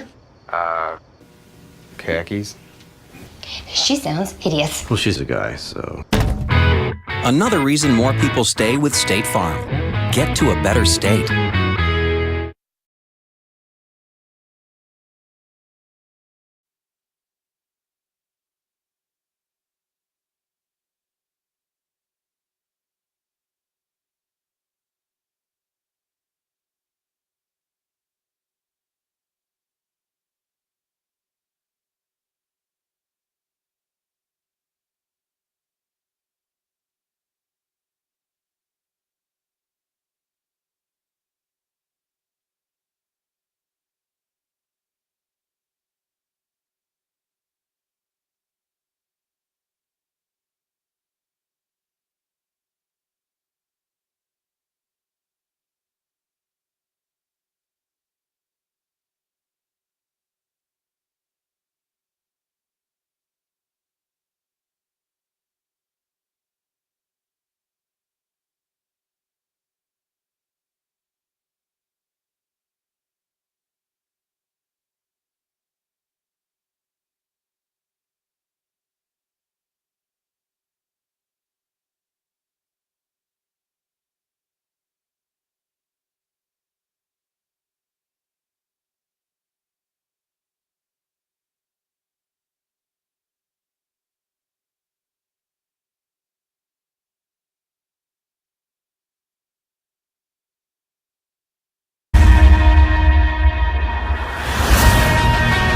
Khakis. She sounds hideous. Well, she's a guy, so. Another reason more people stay with State Farm. Get to a better state.